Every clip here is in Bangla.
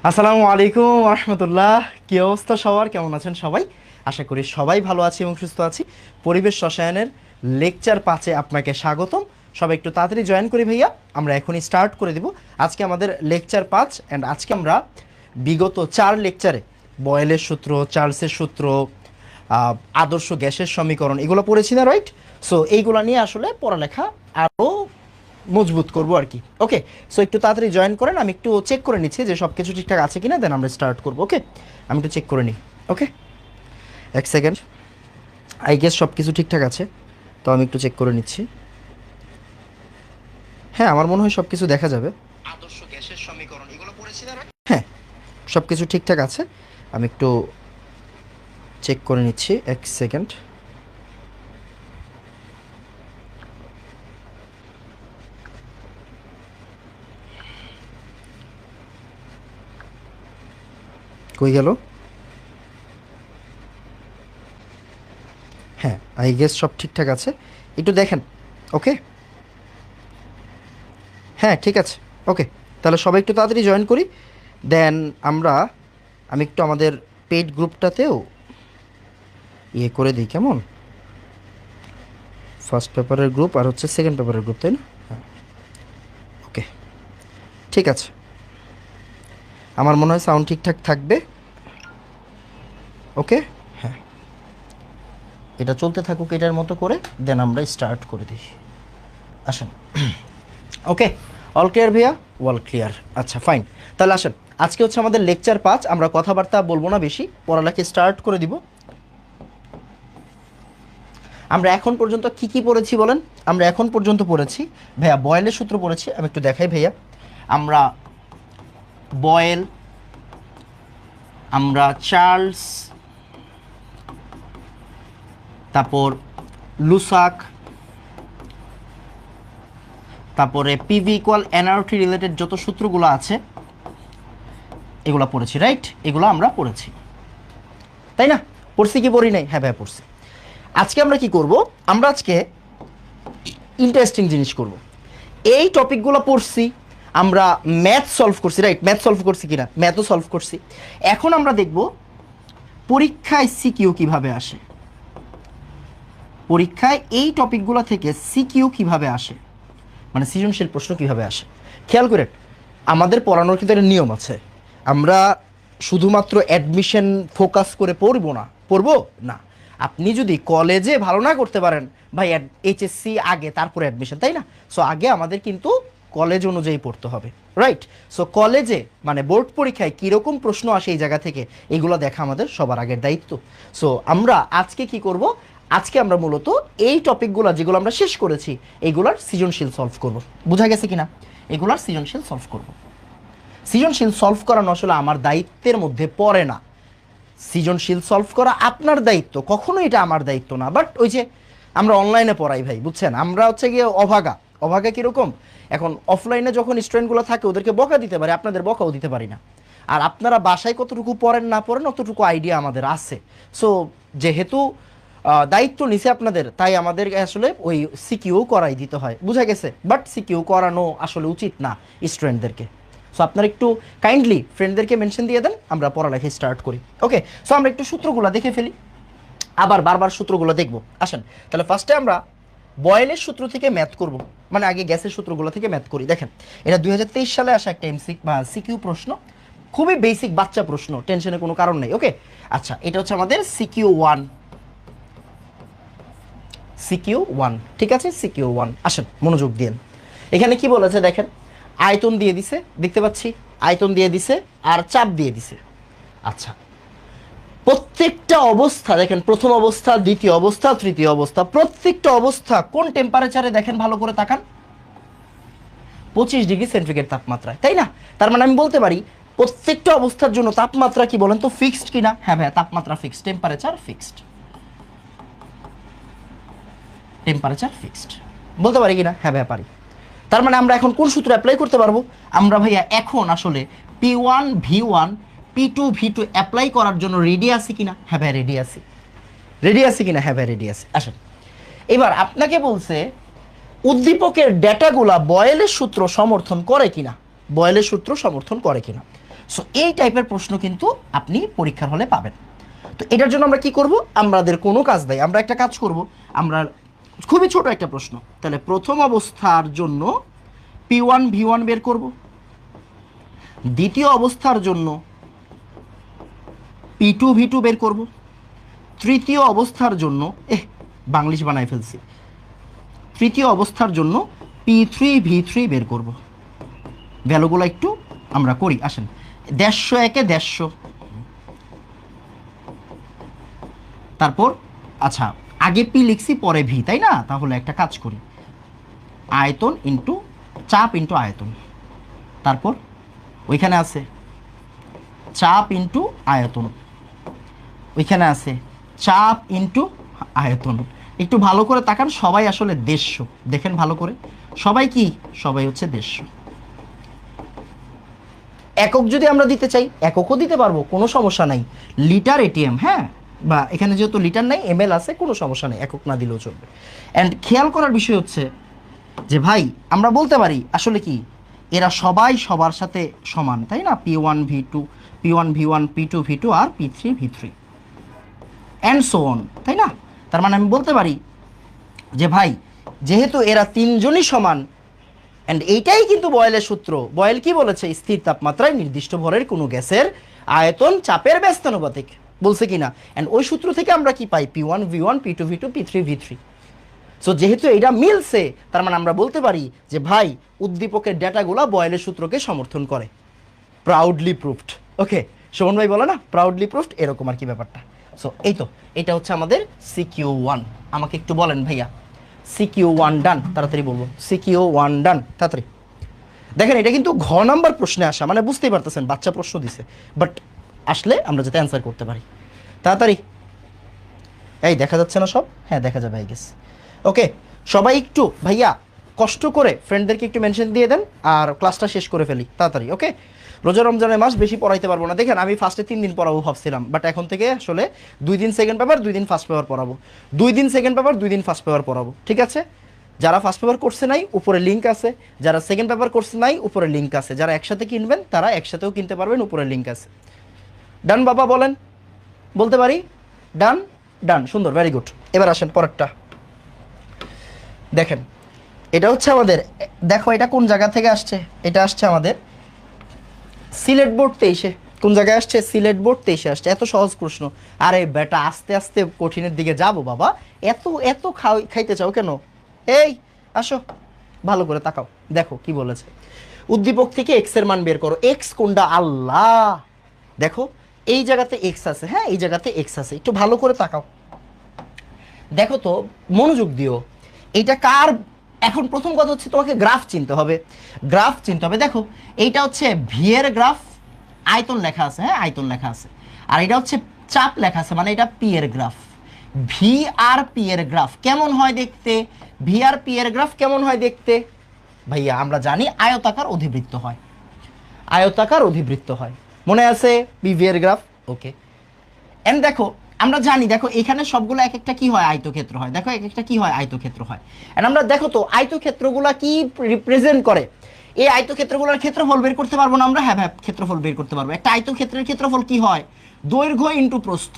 আসসালামু আলাইকুম রহমতুল্লাহ। কি অবস্থা সবার, কেমন আছেন সবাই? আশা করি সবাই ভালো আছি এবং সুস্থ আছি। পরিবেশ রসায়নের লেকচার 5-এ আপনাকে স্বাগতম। সবাই একটু তাড়াতাড়ি জয়েন করি ভাইয়া, আমরা এখনই স্টার্ট করে দিব। আজকে আমাদের লেকচার 5 অ্যান্ড আজকে আমরা বিগত 4 লেকচারে বয়েলের সূত্র, চার্লসের সূত্র, আদর্শ গ্যাসের সমীকরণ এগুলো পড়েছি না, রাইট? সো এইগুলো নিয়ে আসলে পড়ালেখা আরও মজবুত করবো আর কি। ওকে, সো একটু তাড়াতাড়ি জয়েন করেন, আমি একটু চেক করে নিচ্ছি যে সব কিছু ঠিকঠাক আছে কিনা, দেন আমরা স্টার্ট করবো। ওকে, আমি একটু চেক করে নিই। ওকে, এক সেকেন্ড। আই গেস সব কিছু ঠিকঠাক আছে, তো আমি একটু চেক করে নিচ্ছি। হ্যাঁ, আমার মনে হয় সব কিছু দেখা যাবে। আদর্শ গ্যাসের সমীকরণ এগুলো পড়েছি না? হ্যাঁ, সব কিছু ঠিকঠাক আছে। আমি একটু চেক করে নিচ্ছি, এক সেকেন্ড। কই গেল? হ্যাঁ, আই গেস সব ঠিকঠাক আছে, একটু দেখেন। ওকে, হ্যাঁ ঠিক আছে। ওকে, তাহলে সবাই একটু তাড়াতাড়ি জয়েন করি। দেন আমি একটু আমাদের পেইড গ্রুপটাতেও ইয়ে করে দিই, কেমন? ফার্স্ট পেপারের গ্রুপ আর হচ্ছে সেকেন্ড পেপারের গ্রুপ, তাই না? হ্যাঁ, ওকে, ঠিক আছে। আমার মনে হয় সাউন্ড ঠিকঠাক থাকবে। ওকে, হ্যাঁ, এটা চলতে থাকুক এটার মতো করে, দেন আমরা স্টার্ট করে দিই। আসেন। ওকে, অল ক্লিয়ার ভাইয়া? অল ক্লিয়ার, আচ্ছা ফাইন। তাহলে আসেন, আজকে হচ্ছে আমাদের লেকচার 5। আমরা কথাবার্তা বলবো না বেশি, পড়ালেখা স্টার্ট করে দিব। আমরা এখন পর্যন্ত কি কি পড়েছি বলেন? আমরা এখন পর্যন্ত পড়েছি ভাইয়া বয়েলের সূত্র পড়েছি, আমি একটু দেখাই ভাইয়া। আমরা বয়েল, আমরা চার্লস, তারপর লুসাক, তারপরে পিভি ইকুয়াল এনআরটি রিলেটেড যত সূত্রগুলো আছে এগুলো পড়েছি, রাইট? এগুলো আমরা পড়েছি, তাই না? পড়ছি কি পড়ি নাই? হ্যাঁ ভাইয়া পড়ছি। আজকে আমরা কি করব? আমরা আজকে ইন্টারেস্টিং জিনিস করব। এই টপিকগুলো পড়ছি, আমরা ম্যাথ সলভ করছি, রাইট? ম্যাথ সলভ করছি কিনা? ম্যাথও সলভ করছি। এখন আমরা দেখব পরীক্ষায় সিকিউ কিভাবে আসে, পরীক্ষায় এই টপিকগুলো থেকে সিকিউ কিভাবে আসে, মানে সৃজনশীল প্রশ্ন কিভাবে আসে। খেয়াল করেন, আমাদের পড়ানোর কিন্তু একটা নিয়ম আছে। আমরা শুধুমাত্র অ্যাডমিশন ফোকাস করে পড়বো না, পড়বো না। আপনি যদি কলেজে ভালো না করতে পারেন ভাই, এইচএসসি আগে তারপরে অ্যাডমিশন, তাই না? সো আগে আমাদের কিন্তু কলেজ অনুযায়ী পড়তে হবে, রাইট? সো কলেজে মানে বোর্ড পরীক্ষায় কীরকম প্রশ্ন আসে এই জায়গা থেকে, এগুলো দেখা আমাদের সবার আগের দায়িত্ব। সো আমরা আজকে কি করব? আজকে আমরা মূলত এই টপিকগুলো যেগুলো আমরা শেষ করেছি এইগুলার সৃজনশীল সলভ করব। বোঝা গেছে কিনা? এগুলার সৃজনশীল সলভ করব। সৃজনশীল সলভ করানো আসলে আমার দায়িত্বের মধ্যে পড়ে না। সৃজনশীল সলভ করা আপনার দায়িত্ব, কখনো এটা আমার দায়িত্ব না। বাট ওই যে আমরা অনলাইনে পড়াই ভাই, বুঝছেন? আমরা হচ্ছে গিয়ে অভাগা। অভাগা কীরকম? এখন অফলাইনে যখন স্টুডেন্টগুলো থাকে ওদেরকে বকা দিতে পারি, আপনাদের বকাও দিতে পারি না। আর আপনারা বাসায় কতটুকু পড়েন না পড়েন অতটুকু আইডিয়া আমাদের আছে। সো যেহেতু দায়িত্ব নিছে আপনাদের, তাই আমাদের আসলে ওই সিকিউ করাই দিতে হয়, বুঝা গেছে? বাট সিকিউ করানো আসলে উচিত না স্টুডেন্টদেরকে। সো আপনারা একটু কাইন্ডলি ফ্রেন্ডদেরকে মেনশন দিয়ে দেন, আমরা পড়ালেখা স্টার্ট করি। ওকে, সো আমরা একটু সূত্রগুলো দেখে ফেলি, আবার বারবার সূত্রগুলো দেখব। আসেন তাহলে ফার্স্টে আমরা বয়েলের সূত্র থেকে ম্যাথ করব, মানে আগে গ্যাসের সূত্রগুলো থেকে ম্যাথ করি। দেখেন, এটা 2023 সালে আসা একটা সিকিউ প্রশ্ন, খুবই বেসিক বাচ্চা প্রশ্ন, টেনশনের কোনো কারণ নেই। ওকে, আচ্ছা, এটা হচ্ছে আমাদের সিকিউ 1। সিকিউ 1, ঠিক আছে, সিকিউ 1। আসেন মনোযোগ দিন, এখানে কি বলেছে দেখেন। আয়তন দিয়ে দিছে, দেখতে পাচ্ছি আয়তন দিয়ে দিছে আর চাপ দিয়ে দিছে। আচ্ছা, প্রত্যেকটা অবস্থা দেখেন, প্রথম অবস্থা, দ্বিতীয় অবস্থা, তৃতীয় অবস্থা, প্রত্যেকটা অবস্থা কোন টেম্পারেচারে দেখেন, ভালো করে তাকান, 25 ডিগ্রি সেন্টিগ্রেড তাপমাত্রায়, তাই না? তার মানে আমি বলতে পারি প্রত্যেকটা অবস্থার জন্য তাপমাত্রা কি বলেন তো ফিক্সড কিনা? হ্যাঁ ভাইয়া, তাপমাত্রা fixed, temperature fixed, temperature fixed বলতে পারি কিনা? হ্যাঁ ভাইয়া পারি। তার মানে আমরা এখন কোন সূত্র অ্যাপ্লাই করতে পারবো? আমরা ভাইয়া এখন আসলে P1 V1 P2 V2 apply করার জন্য রেডি আছি কিনা? হ্যাঁ ভাই রেডি আছি। রেডি আছি কিনা? হ্যাঁ ভাই রেডি আছি। আসেন, এবার আপনাকে বলছে উদ্দীপকের ডেটাগুলা বয়েলের সূত্র সমর্থন করে কিনা, বয়েলের সূত্র সমর্থন করে কিনা। সো এই টাইপের প্রশ্ন কিন্তু আপনি পরীক্ষার হলে পাবেন। তো এটার জন্য আমরা কি করব, আমাদের কোনো কাজ নাই, আমরা একটা কাজ করব, আমরা খুবই ছোট একটা প্রশ্ন, তাহলে প্রথম অবস্থার জন্য P1 V1 বের করব, দ্বিতীয় অবস্থার জন্য P2 V2 বের করব, তৃতীয় অবস্থার জন্য বাংলিশ বানাই ফেলছি, তৃতীয় অবস্থার জন্য P3 V3 বের করব। ভ্যালুগুলো একটু আমরা করি, আসেন। 150 একে 150, তারপর আচ্ছা আগে পি লিখছি পরে ভি, তাই না? তাহলে একটা কাজ করি, আয়তন ইন্টু চাপ ইন্টু আয়তন, তারপর ওইখানে আছে চাপ ইন্টু আয়তন, ওইখানে আছে চাপ ইন্টু আয়তন। একটু ভালো করে তাকান, সবাই আসলে 150, দেখেন ভালো করে, সবাই কি, সবাই হচ্ছে 150। একক যদি আমরা দিতে চাই এককও দিতে পারবো, কোনো সমস্যা নাই, লিটার এটিএম, হ্যাঁ, বা এখানে যেহেতু লিটার নাই এমএল আছে, কোনো সমস্যা নেই, একক না দিলেও চলবে। অ্যান্ড খেয়াল করার বিষয় হচ্ছে যে ভাই আমরা বলতে পারি আসলে কি এরা সবাই সবার সাথে সমান, তাই না? P1 V2, P1 V1, P2 V2 R P3 V3 and so on, তাই না? তার মানে আমি বলতে পারি যে ভাই যেহেতু এরা তিনজনই সমান, অ্যান্ড এইটাই কিন্তু বয়েলের সূত্র। বয়েল কি বলেছে? স্থির তাপমাত্রায় নির্দিষ্ট ভরের কোনো গ্যাসের আয়তন চাপের ব্যস্তানুপাতিক, বলছে কিনা? অ্যান্ড ওই সূত্র থেকে আমরা কি পাই? P1 V1, P2 V2, P3 V3। So যেহেতু এটা মিলছে, তার মানে আমরা বলতে পারি যে ভাই উদ্দীপকের ডেটাগুলো বয়েলের সূত্রকে সমর্থন করে, প্রাউডলি প্রুফড। ওকে, শোভন ভাই বলে না প্রাউডলি প্রুফড, এরকম আর কি ব্যাপারটা। সো এই তো, এটা হচ্ছে আমাদের CQ1। আমাকে একটু বলেন ভাইয়া CQ1 ডান, তাড়াতাড়ি বলবো CQ1 ডান, তাড়াতাড়ি। দেখেন এটা কিন্তু ঘ নাম্বার প্রশ্নে আসা, মানে বুঝতেই পারতেছেন বাচ্চা প্রশ্ন দিছে, বাট আসলে আমরা যাতে অ্যান্সার করতে পারি তাড়াতাড়ি। এই দেখা যাচ্ছে না সব? হ্যাঁ দেখা যাবে, আই গেস। ওকে, সবাই একটু ভাইয়া কষ্ট করে ফ্রেন্ডদেরকে একটু মেনশন দিয়ে দেন আর ক্লাসটা শেষ করে ফেলি তাড়াতাড়ি। ওকে, রোজা রমজানের মাস, বেশি পড়াইতে পারবো না। দেখেন আমি ফার্স্টে 3 দিন পড়াবো ভাবছিলাম, বাট এখন থেকে আসলে 2 দিন সেকেন্ড পেপার, 2 দিন ফার্স্ট পেপার পড়াবো, 2 দিন সেকেন্ড পেপার, 2 দিন ফার্স্ট পেপার পড়াবো, ঠিক আছে? যারা ফার্স্ট পেপার করছে নাই উপরে লিঙ্ক আছে, যারা সেকেন্ড পেপার করছে নাই উপরে লিঙ্ক আছে, যারা একসাথে কিনবেন তারা একসাথেও কিনতে পারবেন, উপরে লিঙ্ক আছে। ডান বাবা বলেন, বলতে পারি ডান? ডান, সুন্দর, ভেরি গুড। এবার আসেন পরেরটা দেখেন, এটা হচ্ছে আমাদের, দেখো এটা কোন জায়গা থেকে আসছে? এটা আসছে আমাদের সিলেট বোর্ড 23-এ। কোন জায়গায় আসছে? সিলেট বোর্ড 23-এ আসছে। এত সহজ প্রশ্ন। আরে বেটা আস্তে আস্তে কঠিনের দিকে যাব বাবা, এত এত খাইতে চাও কেন? এই আসো, ভালো করে তাকাও, দেখো কি বলেছে। উদ্দীপক থেকে এক্স এর মান বের করো। এক্স কোনটা? আল্লাহ, দেখো এই জায়গাতে এক্স আছে, হ্যাঁ এই জায়গাতে এক্স আছে, একটু ভালো করে তাকাও, দেখো তো, মনোযোগ দিও। এটা কার? এখন প্রথম কথা হচ্ছে তোমাকে গ্রাফ চিনতে হবে, গ্রাফ চিনতে হবে। দেখো এইটা হচ্ছে ভি এর গ্রাফ, আয়তন লেখা আছে, হ্যাঁ আয়তন লেখা আছে, আর এটা হচ্ছে চাপ লেখা আছে, মানে এটা পি এর গ্রাফ। ভি আর পি এর গ্রাফ কেমন হয় দেখতে? ভি আর পি এর গ্রাফ কেমন হয় দেখতে? ভাইয়া আমরা জানি আয়তাকার অধিবৃত্ত হয়, আয়তাকার অধিবৃত্ত হয়, মনে আছে পিভি এর গ্রাফ? ওকে, এন্ড দেখো আমরা জানি, দেখো এখানে সবগুলো এক একটা কি হয়? আয়তক্ষেত্র হয়। দেখো এক একটা কি হয়? আয়তক্ষেত্র হয়। এন্ড আমরা দেখো তো আয়তক্ষেত্রগুলো কি রিপ্রেজেন্ট করে? এই আয়তক্ষেত্রগুলোর ক্ষেত্রফল বের করতে পারবো না আমরা? হ্যাঁ হ্যাঁ, ক্ষেত্রফল বের করতে পারবো। একটা আয়তক্ষেত্রের ক্ষেত্রফল কি হয়? দৈর্ঘ্য ইন্টু প্রস্থ।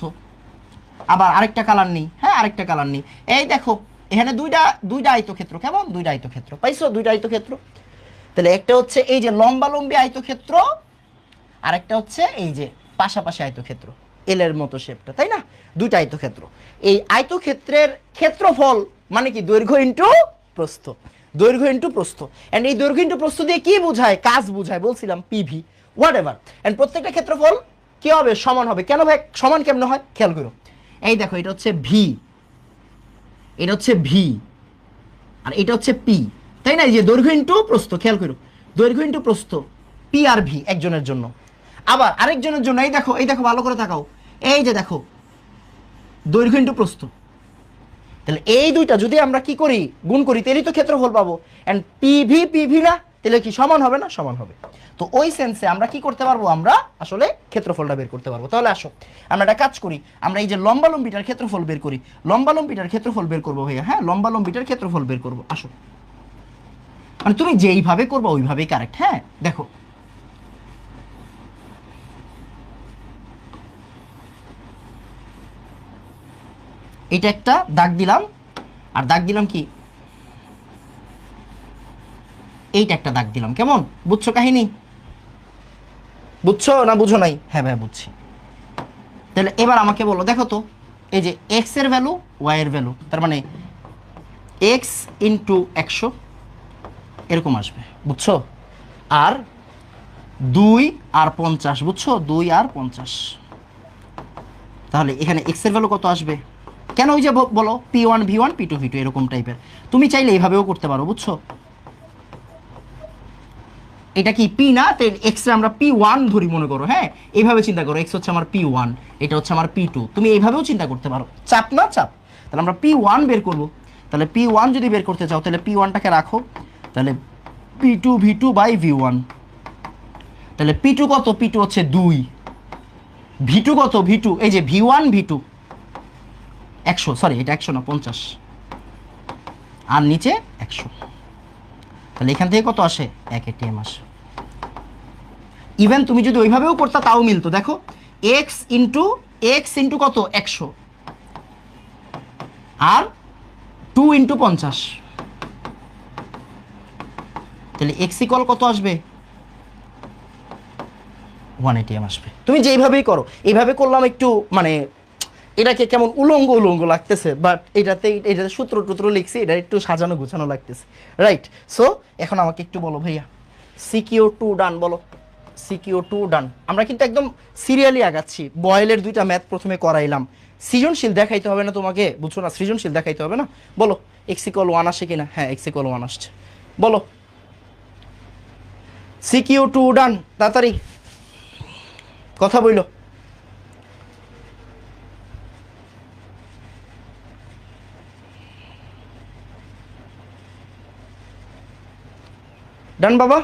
আবার আরেকটা কালার নেই, হ্যাঁ আরেকটা কালার নেই। এই দেখো এখানে দুইটা আয়তক্ষেত্র, কেমন? দুইটা আয়তক্ষেত্র পাইছো? দুইটা আয়তক্ষেত্র। তাহলে একটা হচ্ছে এই যে লম্বালম্বী আয়তক্ষেত্র, আর একটা হচ্ছে এই যে পাশাপাশি আয়তক্ষেত্র, এল এর মতো শেপটা, তাই না? দুইটা আয়তক্ষেত্র। এই আয়তক্ষেত্রের ক্ষেত্রফল মানে কি? দৈর্ঘ্য ইন্টু প্রস্থ, দৈর্ঘ্য ইন্টু প্রস্থ। এন্ড এই দৈর্ঘ্য ইন্টু প্রস্থ দিয়ে কি বোঝায়? কাজ বোঝায়, বলছিলাম পিভি, হোয়াট এভার। এন্ড প্রত্যেকটা ক্ষেত্রফল কি হবে? সমান হবে। কেন ভাই সমান কেমন হয়? খেয়াল করো, এই দেখো এটা হচ্ছে ভি, এটা হচ্ছে ভি, আর এটা হচ্ছে পি, তাই না? এই যে দৈর্ঘ্য ইন্টু প্রস্থ, খেয়াল করো, দৈর্ঘ্য ইন্টু প্রস্থ, পি আর ভি একজনের জন্য, আবার আরেকজনের জন্য এই দেখো, এই দেখো ভালো করে তাকাও, এই যে দেখো দৈর্ঘ্য ইন্টু প্রস্থ। তাহলে এই দুইটা যদি আমরা কি করি? গুণ করি, তাহলেই তো ক্ষেত্রফল পাবো। এন্ড পিভি পিভি না, তাহলে কি সমান হবে না? সমান হবে। তো ওই সেন্সে আমরা কি করতে পারবো? আমরা আসলে ক্ষেত্রফলটা বের করতে পারবো। তাহলে আসো আমরা একটা কাজ করি, আমরা এই যে লম্বালম্বিটার ক্ষেত্রফল বের করি, লম্বালম্বিটার ক্ষেত্রফল বের করবো ভাইয়া, হ্যাঁ লম্বালম্বিটার ক্ষেত্রফল বের করবো। আসো, মানে তুমি যেইভাবে করবো ওইভাবেই কারেক্ট। হ্যাঁ দেখো এটা একটা দাগ দিলাম, আর দাগ দিলাম কি, এইটা একটা দাগ দিলাম। কেমন, বুঝছো কাহিনী? বুঝছো না বুঝো নাই? হ্যাঁ ভাই বুঝছি। তাহলে এবার আমাকে বলো, দেখো তো এই যে এক্স এর ভ্যালু ওয়াই এর ভ্যালু, তার মানে এক্স ইন্টু 100 এরকম আসবে, বুঝছো? আর 2 আর 50, বুঝছো? 2 আর 50। তাহলে এখানে এক্স এর ভ্যালু কত আসবে? কেন, ওই যে বলো P1 V1 P2 V2 এরকম টাইপের। তুমি চাইলে এইভাবেও করতে পারো, বুঝছো? এটা কি পি না, তো এক্স এ আমরা P1 ধরি মনে করো, হ্যাঁ এইভাবে চিন্তা করো, এক্স হচ্ছে আমার P1, এটা হচ্ছে আমার P2, তুমি এইভাবেও চিন্তা করতে পারো, চাপ না চাপ। তাহলে আমরা P1 বের করব। তাহলে P1 যদি বের করতে চাও তাহলে P1টাকে রাখো, তাহলে P2 V2 বাই V1। তাহলে P2 কত? P2 হচ্ছে 2। V2 কত? V2 এই যে V1 V2 100, সরি এটা 100 না 50, আর নিচে 100। তাহলে এখান থেকে কত আসে? 1 ATM আসে। ইভেন তুমি যদি ওইভাবেও করতা তাও মিলতো। দেখো এক্স ইন্টু কত? 100, আর 2 ইন্টু 50, তাহলে এক্স ইকুয়াল কত আসবে? 1 ATM আসবে। তুমি যেইভাবেই করো, এইভাবে করলাম একটু মানে এটাকে কেমন উলঙ্গ উলঙ্গ লাগতেছে, বাট এটাতে সূত্র টুত্র লিখছি, এটা একটু সাজানো গুছানো লাগতেছে, রাইট? সো এখন আমাকে একটু বলো ভাইয়া, CQ2 ডান, বলো CQ2 ডান। আমরা কিন্তু একদম সিরিয়ালি আগাচ্ছি। বয়েলের 2টা ম্যাথ প্রথমে করাইলাম, সৃজনশীল দেখাইতে হবে না তোমাকে, বুঝছো না? সৃজনশীল দেখাইতে হবে না। বলো এক্স ইকুয়াল 1 আসে কিনা? হ্যাঁ এক্স ইকুয়াল 1 আসছে। বলো CQ2 ডান, তাড়াতাড়ি কথা বইলো। ডান বাবা,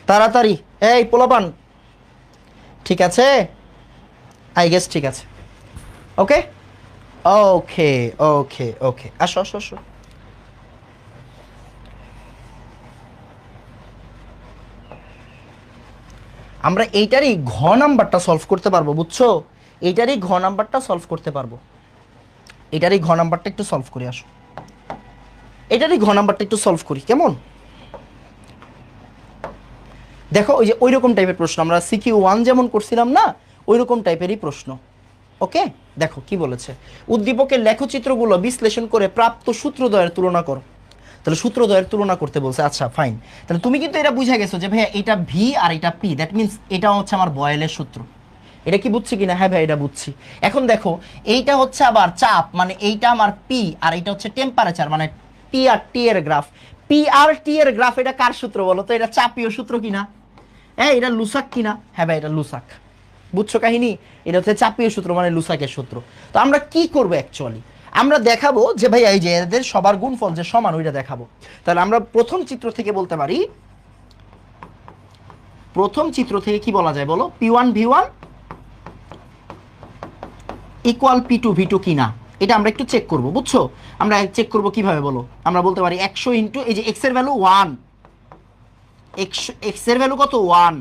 তাড়াতাড়ি। এই পোলাপান, ঠিক আছে? আই গেস ঠিক আছে। ওকে ওকে ওকে ওকে, আসো আসো আসো। আমরা এইটারই ঘ নাম্বারটা সলভ করতে পারবো, বুঝছো? এইটারই ঘ নাম্বারটা সলভ করতে পারবো। এটারই ঘ নাম্বারটা একটু সলভ করি, আসো এটারই ঘ নাম্বারটা একটু সলভ করি, কেমন? দেখো ওই যে ওই রকম টাইপের প্রশ্ন আমরা CQ1 যেমন করছিলাম না, ওই রকম টাইপেরই প্রশ্ন। ওকে, দেখো কি বলেছে, উদ্দীপকের লেখচিত্রগুলো বিশ্লেষণ করে প্রাপ্ত সূত্রদ্বয়ের তুলনা করো। তাহলে সূত্রদ্বয়ের তুলনা করতে বলছে, আচ্ছা ফাইন। তাহলে তুমি কিন্তু এটা বুঝে গেছো যে ভাইয়া এটা ভি আর এটা পি, দ্যাট মিনস এটা হচ্ছে আমার বয়েলের সূত্র। এটা কি বুঝছি কিনা? হ্যাঁ ভাই এটা বুঝছি। এখন দেখো এইটা হচ্ছে আবার চাপ, মানে এইটা আমার পি, আর এটা হচ্ছে টেম্পারেচার, মানে পি আর টি এর গ্রাফ। পি আর টি এর গ্রাফ, এটা কার সূত্র বলো তো? এটা চাপীয় সূত্র কিনা? হ্যাঁ এটা লুসাক কিনা? হ্যাঁ ভাই এটা লুসাক। বুঝছো কাহিনী? এটা হচ্ছে চাপীয় সূত্র, মানে লুসাকের সূত্র। তো আমরা কি করবো অ্যাকচুয়ালি, আমরা দেখাবো যে ভাই এই যে এদের সবার গুণফল যে সমান, ওইটা দেখাবো। তাহলে আমরা প্রথম চিত্র থেকে বলতে পারি, প্রথম চিত্র থেকে কি বলা যায় বলো? P1 V1 equal P2 V2 কিনা, এটা আমরা একটু চেক করব, বুঝছো? আমরা চেক করব কিভাবে বলো? আমরা বলতে পারি 100 ইন্টু এই যে এক্স এর ভ্যালু 1, এক্স এর ভ্যালু কত? 1,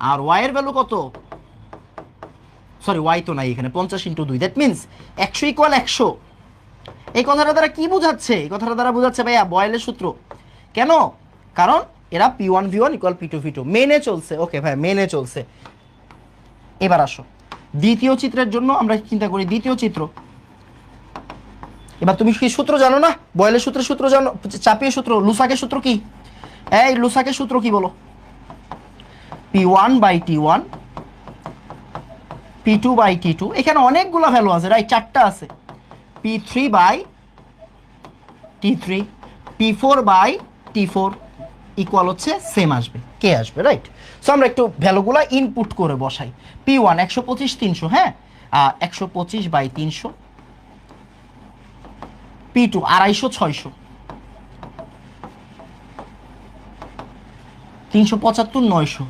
আর ওয়াই এর ভ্যালু কত? সরি ওয়াই তো নাই এখানে, 50 ইন্টু 2, দ্যাট মিনস 100 ইকুয়াল 100। এই কথাটা দ্বারা কি বোঝাচ্ছে? এই কথাটা দ্বারা বোঝাচ্ছে ভাইয়া বয়েলের সূত্র। কেন? কারণ এরা P1 V1 equal P2 V2 মেনে চলছে। ওকে ভাই মেনে চলছে। এবার আসো দ্বিতীয় চিত্রের জন্য আমরা চিন্তা করি। দ্বিতীয় চিত্র, এবার তুমি কি সূত্র জানো না? বয়েলের সূত্রের সূত্র জানো? চাপীয় সূত্র, লুসাকের সূত্র কি? এই লুসাকের সূত্র কি বলো? P1 by T1 P2 by T2, এখানে অনেকগুলো ভ্যালু আছে, রাইট? 4টা আছে। P3 by T3, P4 by T4 equal হচ্ছে সেম আসবে, কে আসবে, রাইট? সো আমরা একটু ভ্যালুগুলো ইনপুট করে বসাই। P1 125 300, হ্যাঁ 125 বাই 300, P2 250 600, 375 900,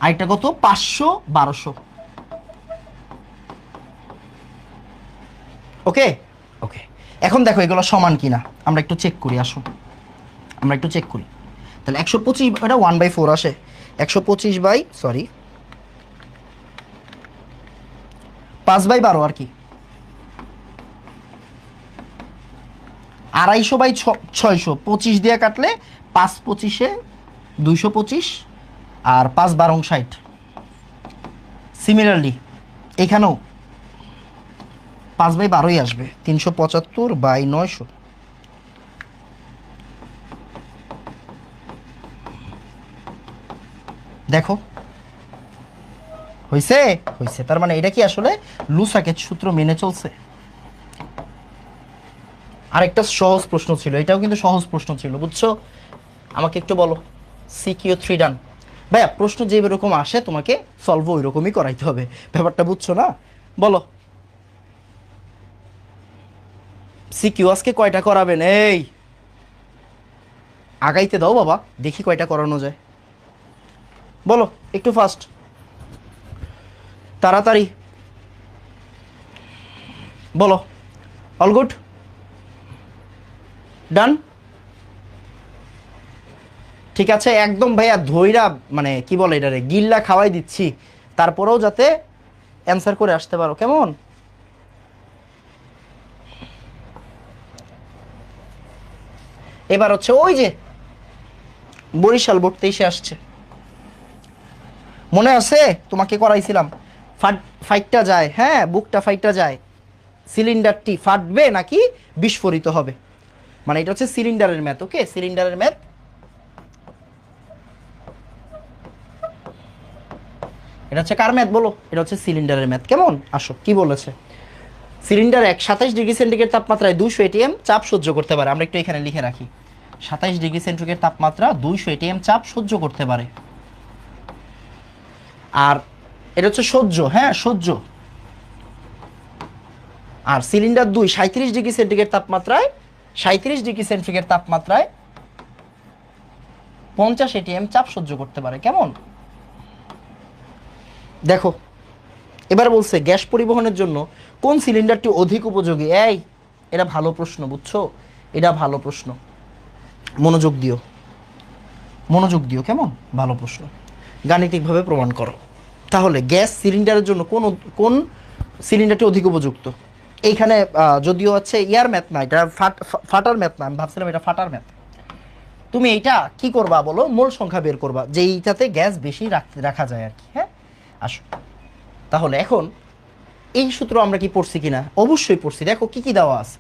আরেকটা কত? 500 1200। ওকে ওকে, এখন দেখো এগুলো সমান কিনা আমরা একটু চেক করি, আসো আমরা একটু চেক করি। তাহলে 125 এটা 1/4 আসে, 125 বাই সরি 5/12 আর কি, 250/600, 25 দিয়ে কাটলে 5/25 225, আর 5/12 60। সিমিলারলি এখানেও 5/12ই আসবে, 375/900। দেখো হইছে হইছে, তার মানে এটা কি আসলে লুসাকের সূত্র মেনে চলছে। আরেকটা সহজ প্রশ্ন ছিল, এটাও কিন্তু সহজ প্রশ্ন ছিল, বুঝছো? আমাকে একটু বলো। CQ3 ডান। ভাইয়া প্রশ্ন যে এরকম আসে তোমাকে সলভ ওই রকমই করাইতে হবে, ব্যাপারটা বুঝছো না? বলো সিকিউ আজকে কয়টা করাবেন? এই আগাইতে দাও বাবা, দেখি কয়টা করানো যায়। বলো একটু ফাস্ট, তাড়াতাড়ি বলো। অল গুড, ডান। ঠিক আছে, একদম ভাইয়া ধইরা মানে কি বলে এটারে গিল্লা খাওয়াই দিচ্ছি, তারপরেও যাতে অ্যান্সার করে আসতে পারো, কেমন? এবার হচ্ছে ওই যে বরিশাল বোর্ড 23-এ আসছে, মনে আছে তোমাকে করাইছিলাম? ফাইটটা যায়, হ্যাঁ বুকটা ফাইটটা যায়, সিলিন্ডারটি ফাটবে নাকি বিস্ফোরিত হবে, মানে এটা হচ্ছে সিলিন্ডারের ম্যাথ। ওকে, সিলিন্ডারের ম্যাথ। এটা হচ্ছে কার ম্যাথ বলো? এটা হচ্ছে সিলিন্ডারের ম্যাথ। কেমন? আসো কি বলেছে। সিলিন্ডার 27°C তাপমাত্রায় 200 ATM চাপ সহ্য করতে পারে। আমরা একটু এখানে লিখে রাখি, 27°C তাপমাত্রা 200 ATM চাপ সহ্য করতে পারে। আর এটা হচ্ছে সহ্য, হ্যাঁ সহ্য। আর সিলিন্ডার 2 37°C তাপমাত্রায়, 37°C তাপমাত্রায় 50 ATM চাপ সহ্য করতে পারে। কেমন? দেখো এবার বলছে গ্যাস পরিবহনের জন্য কোন সিলিন্ডারটি অধিক উপযোগী। এই এটা ভালো প্রশ্ন, বুঝছো? এটা ভালো প্রশ্ন, মনোযোগ দিও, মনোযোগ দিও, কেমন? ভালো প্রশ্ন, গাণিতিকভাবে প্রমাণ করো। তাহলে গ্যাস সিলিন্ডারের জন্য কোন কোন সিলিন্ডারটি অধিক উপযুক্ত? এইখানে যদিও হচ্ছে ইয়ার ম্যাথ না, এটা ফাটার ম্যাথ না, আমি ভাবছিলাম এটা ফাটার ম্যাথ। তুমি এইটা কি করবা বলো? মোল সংখ্যা বের করবা, যেইটাতে গ্যাস বেশি রাখা যায় আর কি। হ্যাঁ আসো তাহলে এখন এই সূত্র আমরা কি পড়ছি কিনা? অবশ্যই পড়ছি। দেখো কি কি দেওয়া আছে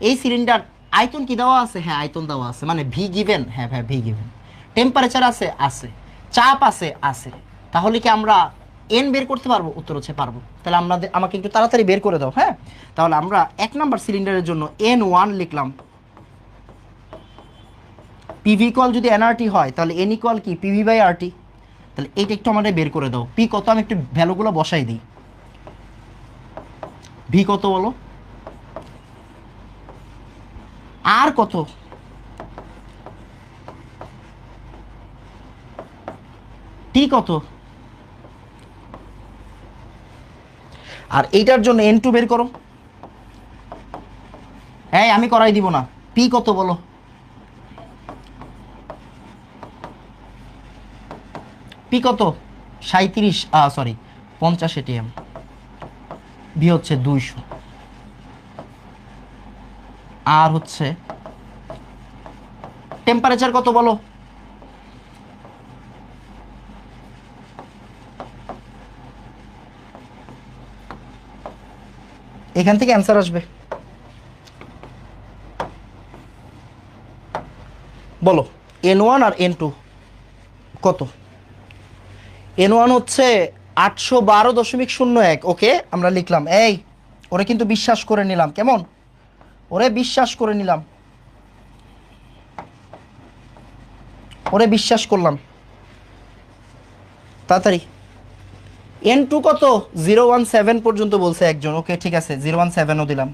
এই সিলিন্ডার, আয়তন কি দেওয়া আছে? হ্যাঁ আয়তন দেওয়া আছে, মানে ভি গিভেন, হ্যাঁ ভাই ভি গিভেন। টেম্পারেচার আছে, আছে। চাপ আছে, আছে। তাহলে কি আমরা এন বের করতে পারবো? উত্তর হচ্ছে পারবো। তাহলে আমাকে একটু তাড়াতাড়ি বের করে দাও। হ্যাঁ তাহলে আমরা 1 নাম্বার সিলিন্ডারের জন্য N1 লিখলাম। পিভি ইকুয়াল যদি এনআরটি হয় তাহলে এন ইকুয়াল কি PV/RT। তাহলে এইটা একটু আমাদের বের করে দাও। পি কত? আমি একটু ভ্যালুগুলো বসাই দিই। ভি কত বলো? আর কত? টি কত? আর এইটার জন্য N2 বের করো। হ্যাঁ আমি করাই দিব না। পি কত বলো? পি কত? 50 ATM। ভি হচ্ছে 200। আর হচ্ছে টেম্পারেচার কত বলো? এখান থেকে অ্যান্সার আসবে। বলো N1 আর N2 কত? N1 হচ্ছে 812.01। ওকে আমরা লিখলাম। এই ওরে কিন্তু বিশ্বাস করে নিলাম, কেমন? ওরে বিশ্বাস করে নিলাম, ওরে বিশ্বাস করলাম। তাড়াতাড়ি N2 কত? 017 পর্যন্ত বলছে একজন। ওকে ঠিক আছে, 017ও দিলাম।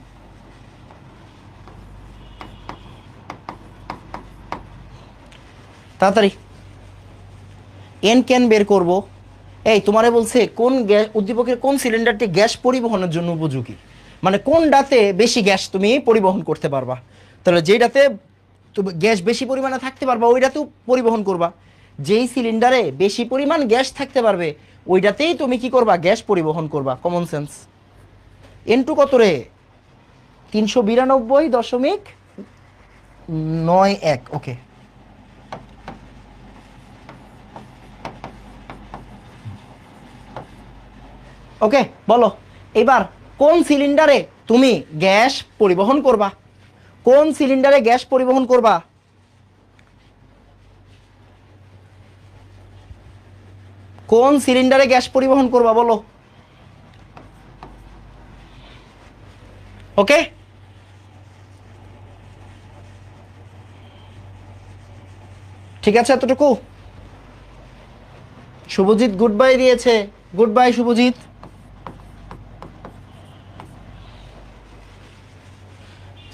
তাড়াতাড়ি এন ক্যান বের করব। এই তোমারে বলছে কোন গ্যাস উদ্দীপকের কোন সিলিন্ডারটি গ্যাস পরিবহনের জন্য উপযোগী, মানে কোনটাতে বেশি গ্যাস তুমি পরিবহন করতে পারবা। তাহলে যেটাতে তুমি গ্যাস বেশি পরিমাণে থাকতে পারবা ওইটাতেও পরিবহন করবা। যেই সিলিন্ডারে বেশি পরিমাণ গ্যাস থাকতে পারবে ওইটাতেই তুমি কি করবা? গ্যাস পরিবহন করবা। Common sense. N2 কত রে? 392.91। ওকে, ওকে বলো এবার কোন সিলিন্ডারে তুমি গ্যাস পরিবহন করবা? কোন সিলিন্ডারে গ্যাস পরিবহন করবা? কোন সিলিন্ডারে গ্যাস পরিবহন করবা বলো? ওকে, ঠিক আছে এতটুকু। শুভজিৎ গুড বাই দিয়েছে, গুড বাই শুভজিৎ।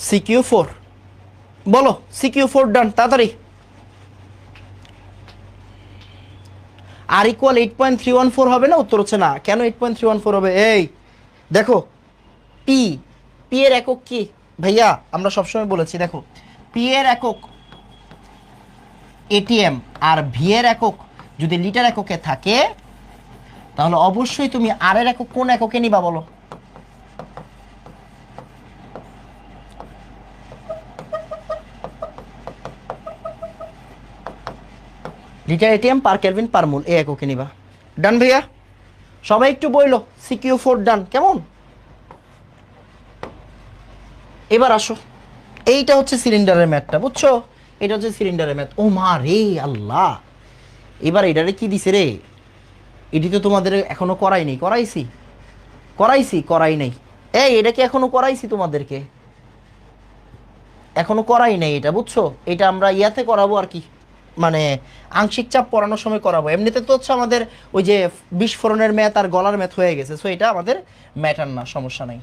CQ4 বলো, CQ4 ডান, তাড়াতাড়ি। আর ইকুয়াল 8.314 হবে না? উত্তর হচ্ছে না। কেন 8.314 হবে? এই দেখো, পি, পি এর একক কি ভাইয়া? আমরা সবসময় বলেছি দেখো, পি এর একক এটিএম আর ভি এর একক যদি লিটার এককে থাকে তাহলে অবশ্যই তুমি আর এর একক কোন এককে নিবা বলো? Litre ATM per kelvin per mole, এই এককে নিবা। ডান ভাইয়া, সবাই একটু বইলো CQ4 ডান, কেমন? এবার আসো, এইটা হচ্ছে সিলিন্ডারের ম্যাথটা, বুঝছো? এটা হচ্ছে সিলিন্ডারের ম্যাথ। ও মা রে আল্লাহ, এবার এটারে কি দিছে রে? এটি তো তোমাদের এখনো করাইনি। করাইছি? করাইছি? করাই নাই। এই এটা কি এখনো করাইছি তোমাদেরকে? এখনো করাই নাই এটা, বুঝছো? এটা আমরা ইয়াতে করাবো আর কি, মানে আংশিক চাপ পড়ানোর সময় করাবো। এমনিতে তো হচ্ছে আমাদের ওই যে বিস্ফোরণের ম্যাথ আর গলার ম্যাথ হয়ে গেছে, সো এটা আমাদের ম্যাটার না, সমস্যা নাই।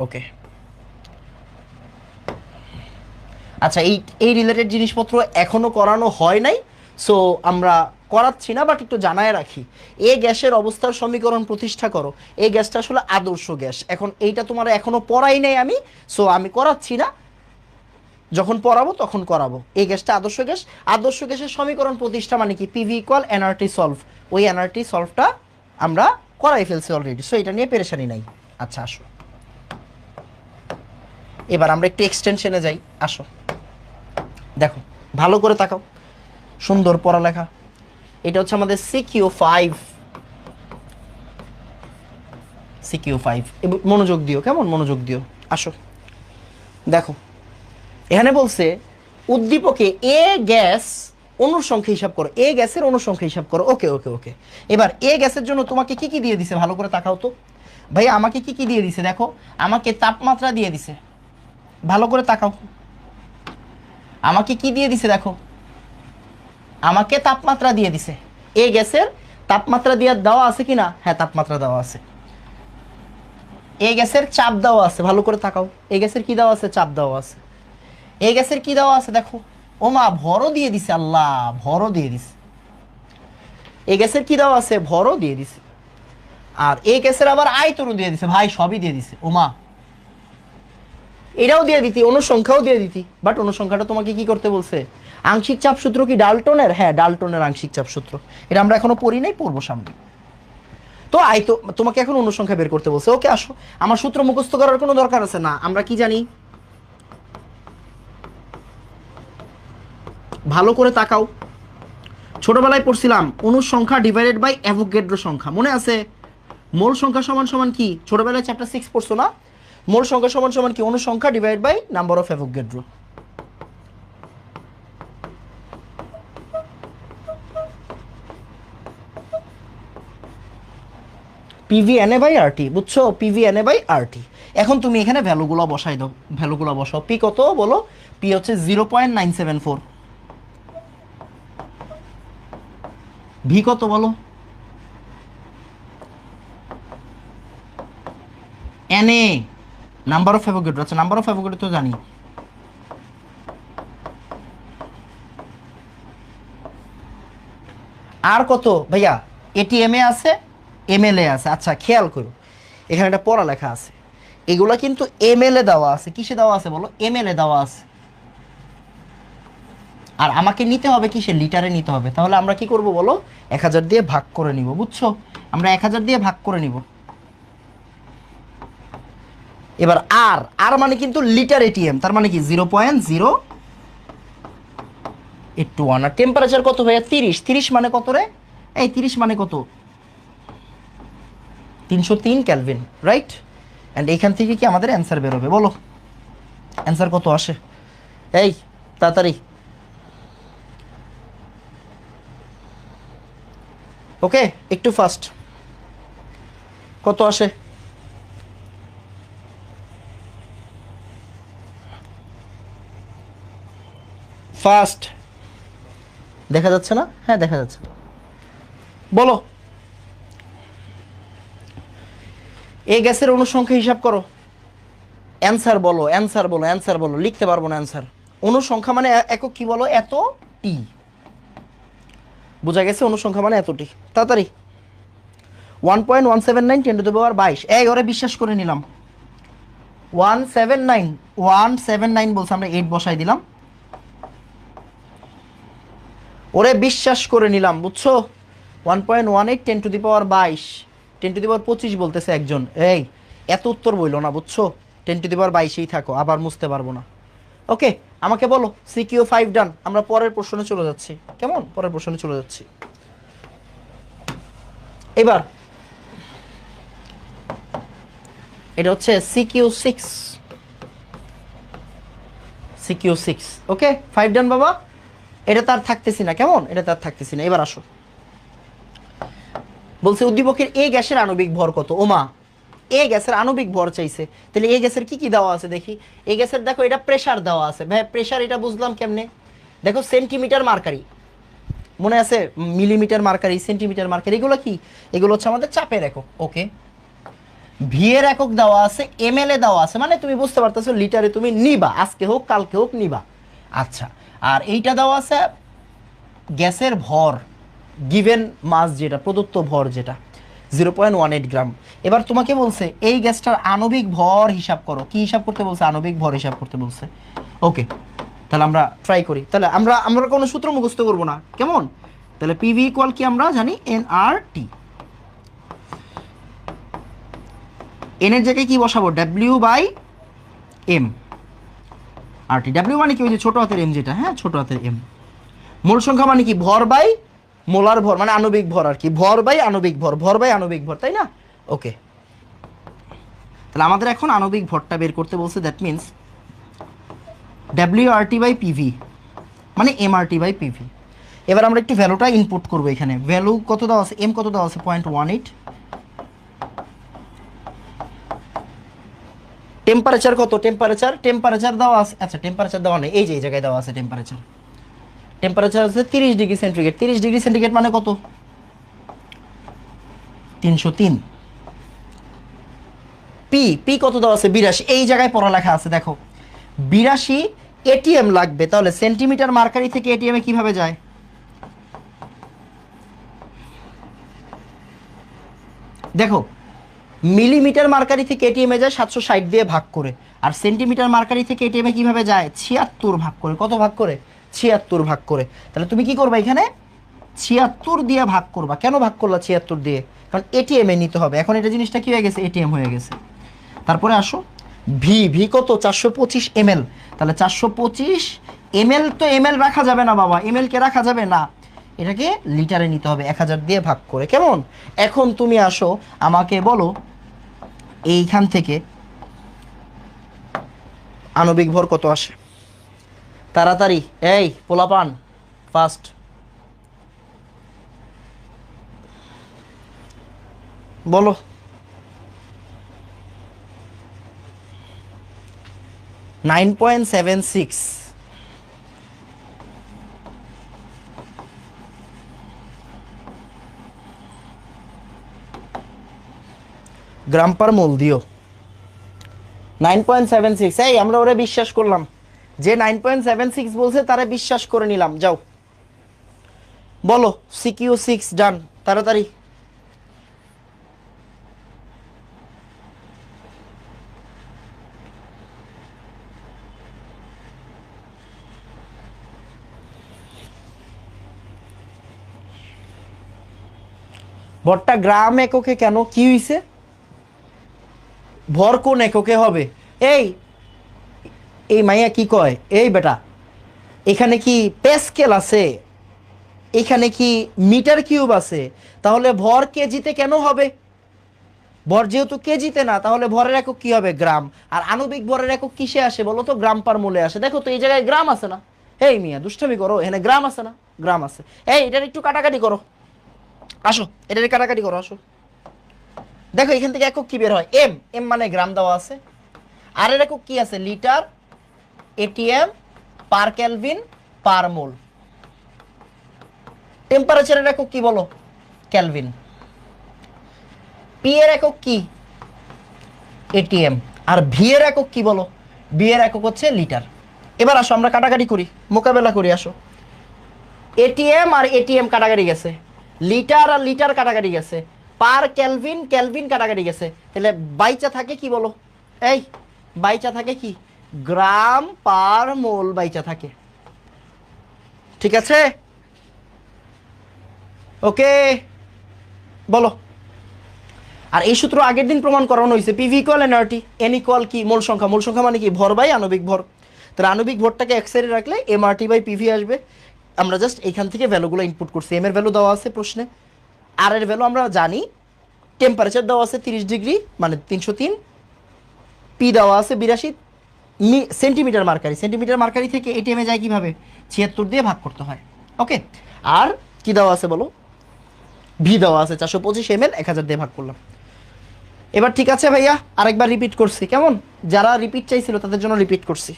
ওকে, আচ্ছা এই এই রিলেটেড জিনিসপত্র এখনো করানো হয় নাই, সো আমরা করাচ্ছি না, বাট একটু জানায় রাখি। এই গ্যাসের অবস্থার সমীকরণ প্রতিষ্ঠা করো। এই গ্যাসটা আসলে আদর্শ গ্যাস। এখন এইটা তোমার এখনো পড়াই নাই আমি, সো আমি করাচ্ছি না, যখন পড়াবো তখন করাবো। এই গ্যাসটা আদর্শ গ্যাস। আদর্শ গ্যাসের সমীকরণ প্রতিষ্ঠা মানে কি? PV equal nRT solve. ওই এনআরটি সলভটা আমরা করাই ফেলছি অলরেডি, সো এটা নিয়ে পেরেশানি নাই। আচ্ছা আসো, এবার আমরা একটু এক্সটেনশনে যাই। আসো দেখো, ভালো করে তাকাও, সুন্দর পড়ালেখা। এটা হচ্ছে আমাদের CQ5। CQ5 মনোযোগ দিও, কেমন? মনোযোগ দিও। আসো দেখো, এখানে বলছে উদ্দীপকে এ গ্যাস অণুর সংখ্যা হিসাব করো। এ গ্যাসের অণুর সংখ্যা হিসাব করো। ওকে ওকে ওকে, এবার এ গ্যাসের জন্য তোমাকে কি কি দিয়ে দিছে ভালো করে তাকাও তো। ভাই আমাকে কি কি দিয়ে দিছে দেখো, আমাকে তাপমাত্রা দিয়ে দিছে, ভালো করে তাকাও। আমাকে কি দিয়ে দিছে দেখো, আমাকে তাপমাত্রা দিয়ে দিছে। এই গ্যাসের তাপমাত্রা দিয়ে দেওয়া আছে কি না? হ্যাঁ, তাপমাত্রা দেওয়া আছে। এই গ্যাসের চাপ দেওয়া আছে, ভালো করে তাকাও। এই গ্যাসের কি দেওয়া আছে? চাপ দেওয়া আছে। এই গ্যাসের কি দেওয়া আছে দেখো, ও মা ভরও দিয়ে দিছে, আল্লাহ ভরও দিয়ে দিছে। এই গ্যাসের কি দেওয়া আছে? ভরও দিয়ে দিছে। আর এই গ্যাসের আবার আয়তনও দিয়ে দিছে, ভাই সবই দিয়ে দিছে। ও মা, এটাও দিয়ে দিতি, অনুসংখ্যাও দিয়ে দিতি, বাট অনুসংখ্যাটা তোমাকে কি করতে বলছে? আংশিক চাপ সূত্র কি ডাল্টনের? হ্যাঁ, ডাল্টনের আংশিক চাপ সূত্র। এটা আমরা এখনো পড়ি নাই, পড়বো সামনে। তো তোমাকে এখন অনুসংখ্যা বের করতে বলছে। ওকে আসো, আমার সূত্র মুখস্থ করার কোনো দরকার আছে না। আমরা কি জানি ভালো করে তাকাও। ছোটবেলায় পড়ছিলাম অনুসংখ্যা ডিভাইডেড বাই অ্যাভোগাড্রো সংখ্যা, মনে আছে? মোল সংখ্যা সমান সমান কি? ছোটবেলায় চ্যাপ্টার 6 পড়ছো না? মোল সংখ্যা সমান সমান কি? অনুসংখ্যা divide by number of Avogadro. PV/NA by RT, বুঝছো? PV/NA by RT। এখন তুমি এখানে ভ্যালুগুলো বসাই দাও, ভ্যালুগুলো বসাও। পি কত বলো? পি হচ্ছে 0.974। ভি কত বলো? NA number of Avogadro. আচ্ছা, নাম্বার অফ অ্যাভোগাড্রো তো জানি। আর কত ভাইয়া? ATM এ আছে, ML এ আছে। আচ্ছা খেয়াল করো, এখানে একটা পড়ালেখা আছে, এগুলা কিন্তু ML এ দেওয়া আছে। কিসে দেওয়া আছে বলো? ML এ দেওয়া আছে। আর আমাকে নিতে হবে কিসে? লিটারে নিতে হবে। তাহলে আমরা কি করব বলো? 1000 দিয়ে ভাগ করে নিব, বুঝছো? আমরা 1000 দিয়ে ভাগ করে নিব। এবার আর আর মানে কিন্তু লিটার এটিএম, তার মানে কি 0.081। আর টেম্পারেচার কত ভাইয়া? 30। 30 মানে কত রে? এই 30 মানে কত? 303 কেলভিন, রাইট? অ্যান্ড এইখান থেকে কি আমাদের অ্যান্সার বেরোবে? বলো অ্যান্সার কত আসে? এই তাড়াতাড়ি। ওকে, একটু ফাস্ট। কত আসে? ফাস্ট। দেখা যাচ্ছে না? হ্যাঁ দেখা যাচ্ছে। বলো এই গ্যাসের অনুসংখ্যা হিসাব করো। অ্যান্সার বলো, অ্যান্সার বলো, অ্যান্সার বলো। লিখতে পারবো না অ্যান্সার। অনুসংখ্যা মানে একক কি বলো? এত টি। বোঝা গেছে? অনুসংখ্যা মানে এতটি। তাড়াতাড়ি। 1.179 10^22। এই ওরে বিশ্বাস করে নিলাম। 179 বলছে, আমরা 8 বসাই দিলাম। ওরে বিশ্বাস করে নিলাম, বুঝছো? 1.18 10^22, 10^25 বলতেছে একজন। এই এত উত্তর বইল না, বুঝছো? 10^22 থাকো, আবার মুছতে পারবো না। ওকে, আমাকে বলো সিকিউ 5 ডান। আমরা পরের প্রশ্নে চলে যাচ্ছি, কেমন? পরের প্রশ্নে চলে যাচ্ছি। এবার এটা হচ্ছে সিকিউ 6। সিকিউ 6। ওকে, 5 ডান বাবা। এটা তার থাকতেছি না, কেমন? এটা তার থাকতেছি না। এবার আসো, বলছে উদ্দীপকের এ গ্যাসের আণবিক ভর কত? ওমা, এ গ্যাসের আণবিক ভর চাইছে। তাহলে এ গ্যাসের কি কি দেওয়া আছে দেখি। এ গ্যাসের দেখো এটা প্রেসার দেওয়া আছে। ভাই প্রেসার এটা বুঝলাম কেমনে? দেখো সেন্টিমিটার মার্কারি, মনে আছে? মিলিমিটার মার্কারি, সেন্টিমিটার মার্কারি, এগুলো কি? এগুলো হচ্ছে আমাদের চাপের একক। ওকে, ভি এর একক দেওয়া আছে, এম এল এ দেওয়া আছে, মানে তুমি বুঝতে পারতেছো লিটারে তুমি নিবা, আজকে হোক কালকে হোক নিবা। আচ্ছা, আর এইটা দেওয়া আছে গ্যাসের ভর, গিভেন মাস, যেটা প্রদত্ত ভর, যেটা 0.18 গ্রাম। এবার তোমাকে বলছে এই গ্যাসটার আণবিক ভর হিসাব করো। কি হিসাব করতে বলছে? আণবিক ভর হিসাব করতে বলছে। ওকে, তাহলে আমরা ট্রাই করি। তাহলে আমরা আমরা কোনো সূত্র মুখস্থ করবো না, কেমন? তাহলে পিভি ইকুয়াল কি আমরা জানি? এন আর টি। এন এর জায়গায় কি বসাবো? W by M R T. W মানে কি? ওই যে ছোট হাতের এম, যেটা, হ্যাঁ ছোট হাতের এম। মোল সংখ্যা মানে কি? ভর বাই মোলার ভর, মানে আণবিক ভর আর কি। ভর বাই আণবিক ভর, ভর বাই আণবিক ভর, তাই না? ওকে, তাহলে আমাদের এখন আণবিক ভরটা বের করতে বলছে। That means W R T by PV মানে M R T by PV. এবার আমরা একটু ভ্যালুটা ইনপুট করবো এখানে। ভ্যালু কত দেওয়া আছে? এম কত দেওয়া আছে? 0.18। টেম্পারেচার কত? টেম্পারেচার দেওয়া আছে। আচ্ছা, টেম্পারেচার দেওয়া নেই, এই যে এই জায়গায় দেওয়া আছে টেম্পারেচার। টেম্পারেচার আছে 30 ডিগ্রি সেন্টিগ্রেড। 30 ডিগ্রি সেন্টিগ্রেড মানে কত? 303। পি পি কত দেওয়া আছে? 82। এই জায়গায় পড়ালেখা আছে, দেখো 82 এটিএম লাগবে। তাহলে সেন্টিমিটার মার্কারি থেকে এটিএম এ কিভাবে যায়? দেখো মিলিমিটার মার্কারি থেকে এটিএম এ যায় 760 দিয়ে ভাগ করে, আর সেন্টিমিটার মার্কারি থেকে এটিএম এ কিভাবে যায়? 76 ভাগ করে। কত ভাগ করে? 76 ভাগ করে। তাহলে তুমি কি করবে এখানে? 76 দিয়ে ভাগ করবা। কেন ভাগ করলা 76 দিয়ে? কারণ এটিএম এ নিতে হবে। এখন এটা জিনিসটা কি হয়ে গেছে? এটিএম হয়ে গেছে। তারপরে আসো, ভি ভি কত? 425 এমএল। তাহলে 425 এমএল, তো এমএল রাখা যাবে না বাবা, এমএল কে রাখা যাবে না, এটাকে লিটারে নিতে হবে 1000 দিয়ে ভাগ করে, কেমন? এখন তুমি আসো আমাকে বলো এইখান থেকে আণবিক ভর কত আসে? তাড়াতাড়ি, এই পোলাপান, ফাস্ট বলো। 9.76 গ্রাম পার মোল দিও। 9.76। এই আমরা ওরা বিশ্বাস করলাম, যে 9.76 বলছে তারা বিশ্বাস করে নিলাম। যাও বলো সিকিউ 6 ডান, তাড়াতাড়ি। ভরটা গ্রাম এককে কেন? কি হইছে? ভর কোন এককে হবে? এই এই মাইয়া কি কয়, এই বেটা এখানে কি প্যাসকেল আছে, এখানে কি মিটার কিউব আছে, তাহলে ভর কেজিতে কেন হবে? ভর যেহেতু কেজিতে না, তাহলে ভরের একক কি হবে? গ্রাম। আর আণবিক ভরের একক কিসে আসে বলো তো? গ্রাম পার মোলে আসে। দেখো তো এই জায়গায় গ্রাম আছে না? এই মিয়া দুষ্টামি করো, এখানে গ্রাম আছে না? গ্রাম আছে। এই এটার একটু কাটাকাটি করো, আসো এটার কাটাকাটি করো, আসো। দেখো এখান থেকে একক কি বের হয়? এম। এম মানে গ্রাম দেওয়া আছে। আর এর একক কি আছে? Litre, ATM, per kelvin, per মোল। টেম্পারেচারের একক কি বলো? কেলভিন। পি এর একক কি? এটিএম। আর ভি এর একক কি বলো? বি এর একক হচ্ছে লিটার। এবার আসো আমরা কাটাকাটি করি, মোকাবেলা করি, আসো। এটিএম আর এটিএম কাটাকাটি গেছে, লিটার আর লিটার কাটাকাটি গেছে, পার কেলভিন কেলভিন কাটাকাটি গেছে, তাহলে বাইচা থাকে কি বলো? এই বাইচা থাকে কি? গ্রাম পার মোল বাইচা থাকে। ঠিক আছে, ওকে, বলো। আর এই সূত্র আগের দিন প্রমাণ করানো হয়েছে, PV equal nRT, N equal কি? মোল সংখ্যা। মোল সংখ্যা মানে কি? ভর বাই আণবিক ভর। তাহলে আণবিক ভরটাকে এক সাইডে রাখলে এমআরটি বাই পিভি আসবে। আমরা জাস্ট এইখান থেকে ভ্যালুগুলো ইনপুট করছি। এম এর ভ্যালু দেওয়া আছে প্রশ্নে, আর এর ভ্যালু আমরা জানি। টেম্পারেচার দেওয়া আছে 30 ডিগ্রি মানে 303, পি দেওয়া আছে 82 সেন্টিমিটার মার্কারি। সেন্টিমিটার মার্কারি থেকে এটিএমে যায় কিভাবে? 76 দিয়ে ভাগ করতে হয়। ওকে, আর কি দেওয়া আছে বলো? ভি দেওয়া আছে 425 ml, 1000 দিয়ে ভাগ করলাম। এবার ঠিক আছে ভাইয়া, আরেকবার রিপিট করছি, কেমন? যারা রিপিট চাইছিল তাদের জন্য রিপিট করছি।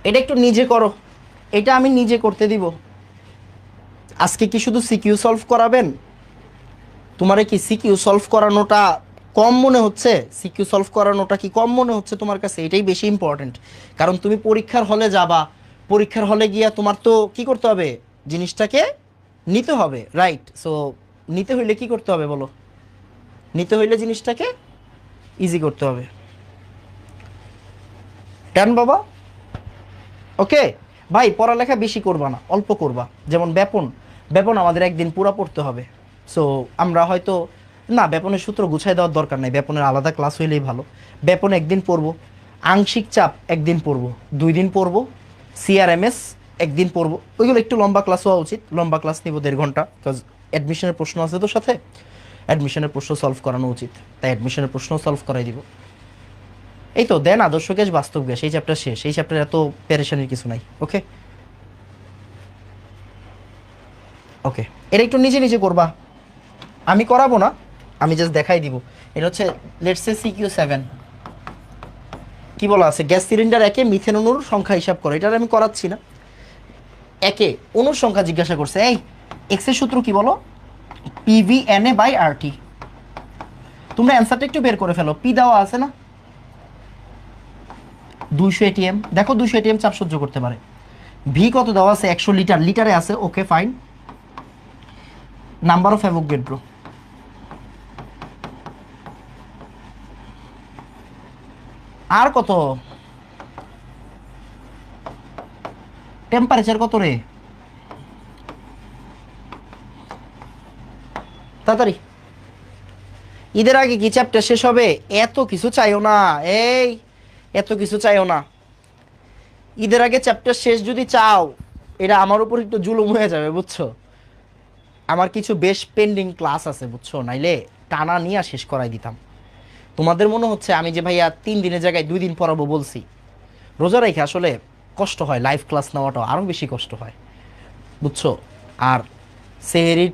এটা একটু নিজে করো, এটা আমি নিজে করতে দিব। আজকে কি শুধু সিকিউ সলভ করাবেন? তোমারে কি সিকিউ সলভ করানোটা কম মনে হচ্ছে? সিকিউ সলভ করানোটা কি কম মনে হচ্ছে তোমার কাছে? এটাই বেশি ইম্পর্টেন্ট, কারণ তুমি পরীক্ষার হলে যাবা, পরীক্ষার হলে গিয়া তোমার তো কি করতে হবে? জিনিসটাকে নিতে হবে, রাইট? সো নিতে হইলে কি করতে হবে বলো? নিতে হইলে জিনিসটাকে ইজি করতে হবে। ডান বাবা? ওকে ভাই, পড়ালেখা বেশি করবা না, অল্প করবা। যেমন ব্যাপন, ব্যাপন আমাদের একদিন পুরো পড়তে হবে। সো আমরা হয়তো না, ব্যাপনের সূত্র গুছাই দেওয়ার দরকার নাই, ব্যাপনের আলাদা ক্লাস হইলেই ভালো। ব্যাপন একদিন পড়বো, আংশিক চাপ একদিন পড়বো, 2 দিন পড়বো, সিআরএমএস একদিন পড়বো। ওইগুলো একটু লম্বা ক্লাস হওয়া উচিত, লম্বা ক্লাস নিব 1.5 ঘন্টা, বিকজ অ্যাডমিশনের প্রশ্ন আছে তো সাথে, অ্যাডমিশনের প্রশ্ন সলভ করানো উচিত, তাই অ্যাডমিশনের প্রশ্ন সলভ করাই দিব। এই তো দেন আদর্শ গ্যাস বাস্তব গ্যাস, এই চ্যাপ্টার শেষ, এই চ্যাপ্টার এত প্যারেশানির কিছু নাই। ওকে ওকে, এটা একটু নিজে নিজে করবা, আমি করাবো না, আমি জাস্ট দেখাই দিব। এটা হচ্ছে লেটস সে CQ7, কি বলা আছে? গ্যাস সিলিন্ডার একে মিথেন অণুর সংখ্যা হিসাব করো। এটা আমি করাচ্ছি না, একে অণুর সংখ্যা জিজ্ঞাসা করছে। এই এক্স এর সূত্র কি বলো? PVNA/RT। তোমরা অ্যান্সারটা একটু বের করে ফেলো, পি দেওয়া আছে না? 200 ATM, দেখো 200 ATM চাপ সহ্য করতে পারে। ভি কত দেওয়া আছে? 100 লিটার, লিটারে আছে, okay fine. Number of Avogadro, আর কত? টেম্পারেচার কত রে? তাড়াতাড়ি, ঈদের আগে কি চ্যাপ্টার শেষ হবে? এত কিছু চাইও না, এই এত কিছু চাইও না। ঈদের আগে চ্যাপ্টার শেষ যদি চাও, এটা আমার উপর একটু জুলুম হয়ে যাবে, বুঝছো? আমার কিছু বেশ পেন্ডিং ক্লাস আছে, বুঝছো? নাইলে টানা নিয়ে শেষ করাই দিতাম। তোমাদের মনে হচ্ছে আমি যে ভাইয়া 3 দিনের জায়গায় 2 দিন পড়াবো বলছি, রোজা রেখে আসলে কষ্ট হয়, লাইভ ক্লাস নেওয়াটাও আরও বেশি কষ্ট হয়, বুঝছো? আর সেহেরির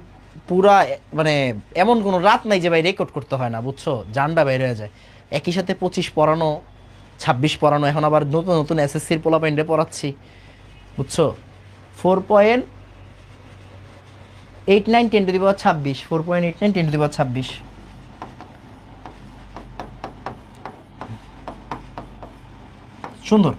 পুরা মানে এমন কোনো রাত নাই যে ভাই রেকর্ড করতে হয় না, বুঝছো? জানটা বের হয়ে যায়। একই সাথে 25 পড়ানো, 26 পড়ানো, এখন আবার নতুন নতুন এসএসসির পোলাপাইন্ডে পড়াচ্ছি, বুঝছো? 4.89 10 to the power 26, 4.89 10 to the পাওয়ার 26। সুন্দর।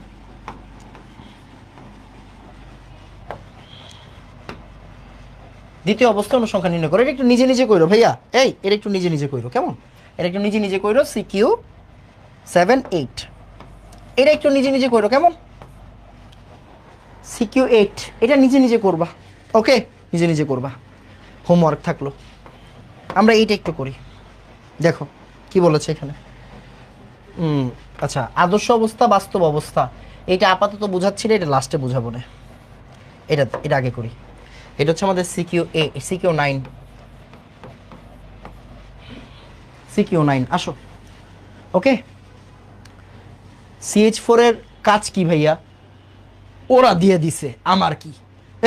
দ্বিতীয় অবস্থা অনুসংখ্যা নির্ণয় করো। এটা একটু নিজে নিজে কইরো ভাইয়া, এই এটা একটু নিজে নিজে কইরো, কেমন? এটা একটু নিজে নিজে কইরো, CQ7 8, এটা একটু নিজে নিজে কইরো, কেমন? CQ8 এটা নিজে নিজে করবা, ওকে, নিজে নিজে করবা, হোমওয়ার্ক থাকলো। আমরা এইটা একটু করি, দেখো কি বলেছে এখানে। আচ্ছা, আদর্শ অবস্থা বাস্তব অবস্থা এটা আপাতত বোঝাচ্ছি না, এটা লাস্টে বোঝাবো না, এটা আগে করি। এটা হচ্ছে আমাদের CQ9। CQ9 আসো, ওকে। CH4 এর কাজ কি ভাইয়া? ওরা দিয়ে দিছে, আমার কি?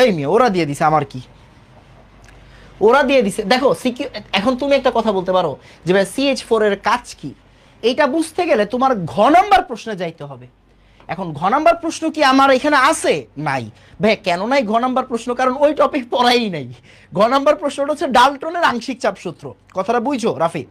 এই মেয়ে, ওরা দিয়ে দিছে, আমার কি? ওরা দিয়ে দিছে। দেখো এখন তুমি একটা কথা বলতে পারো যে ভাই CH4 এর কাজ কি, এইটা বুঝতে গেলে তোমার ঘ নাম্বার প্রশ্নে যাইতে হবে। এখন ঘ নাম্বার প্রশ্ন কি আমার এখানে আছে? নাই ভাই। কেন নাই ঘ নাম্বার প্রশ্ন? কারণ ওই টপিক পড়াই নাই। ঘ নাম্বার প্রশ্নটা হচ্ছে ডাল্টনের আংশিক চাপ সূত্র, কথাটা বুঝছো রাফি?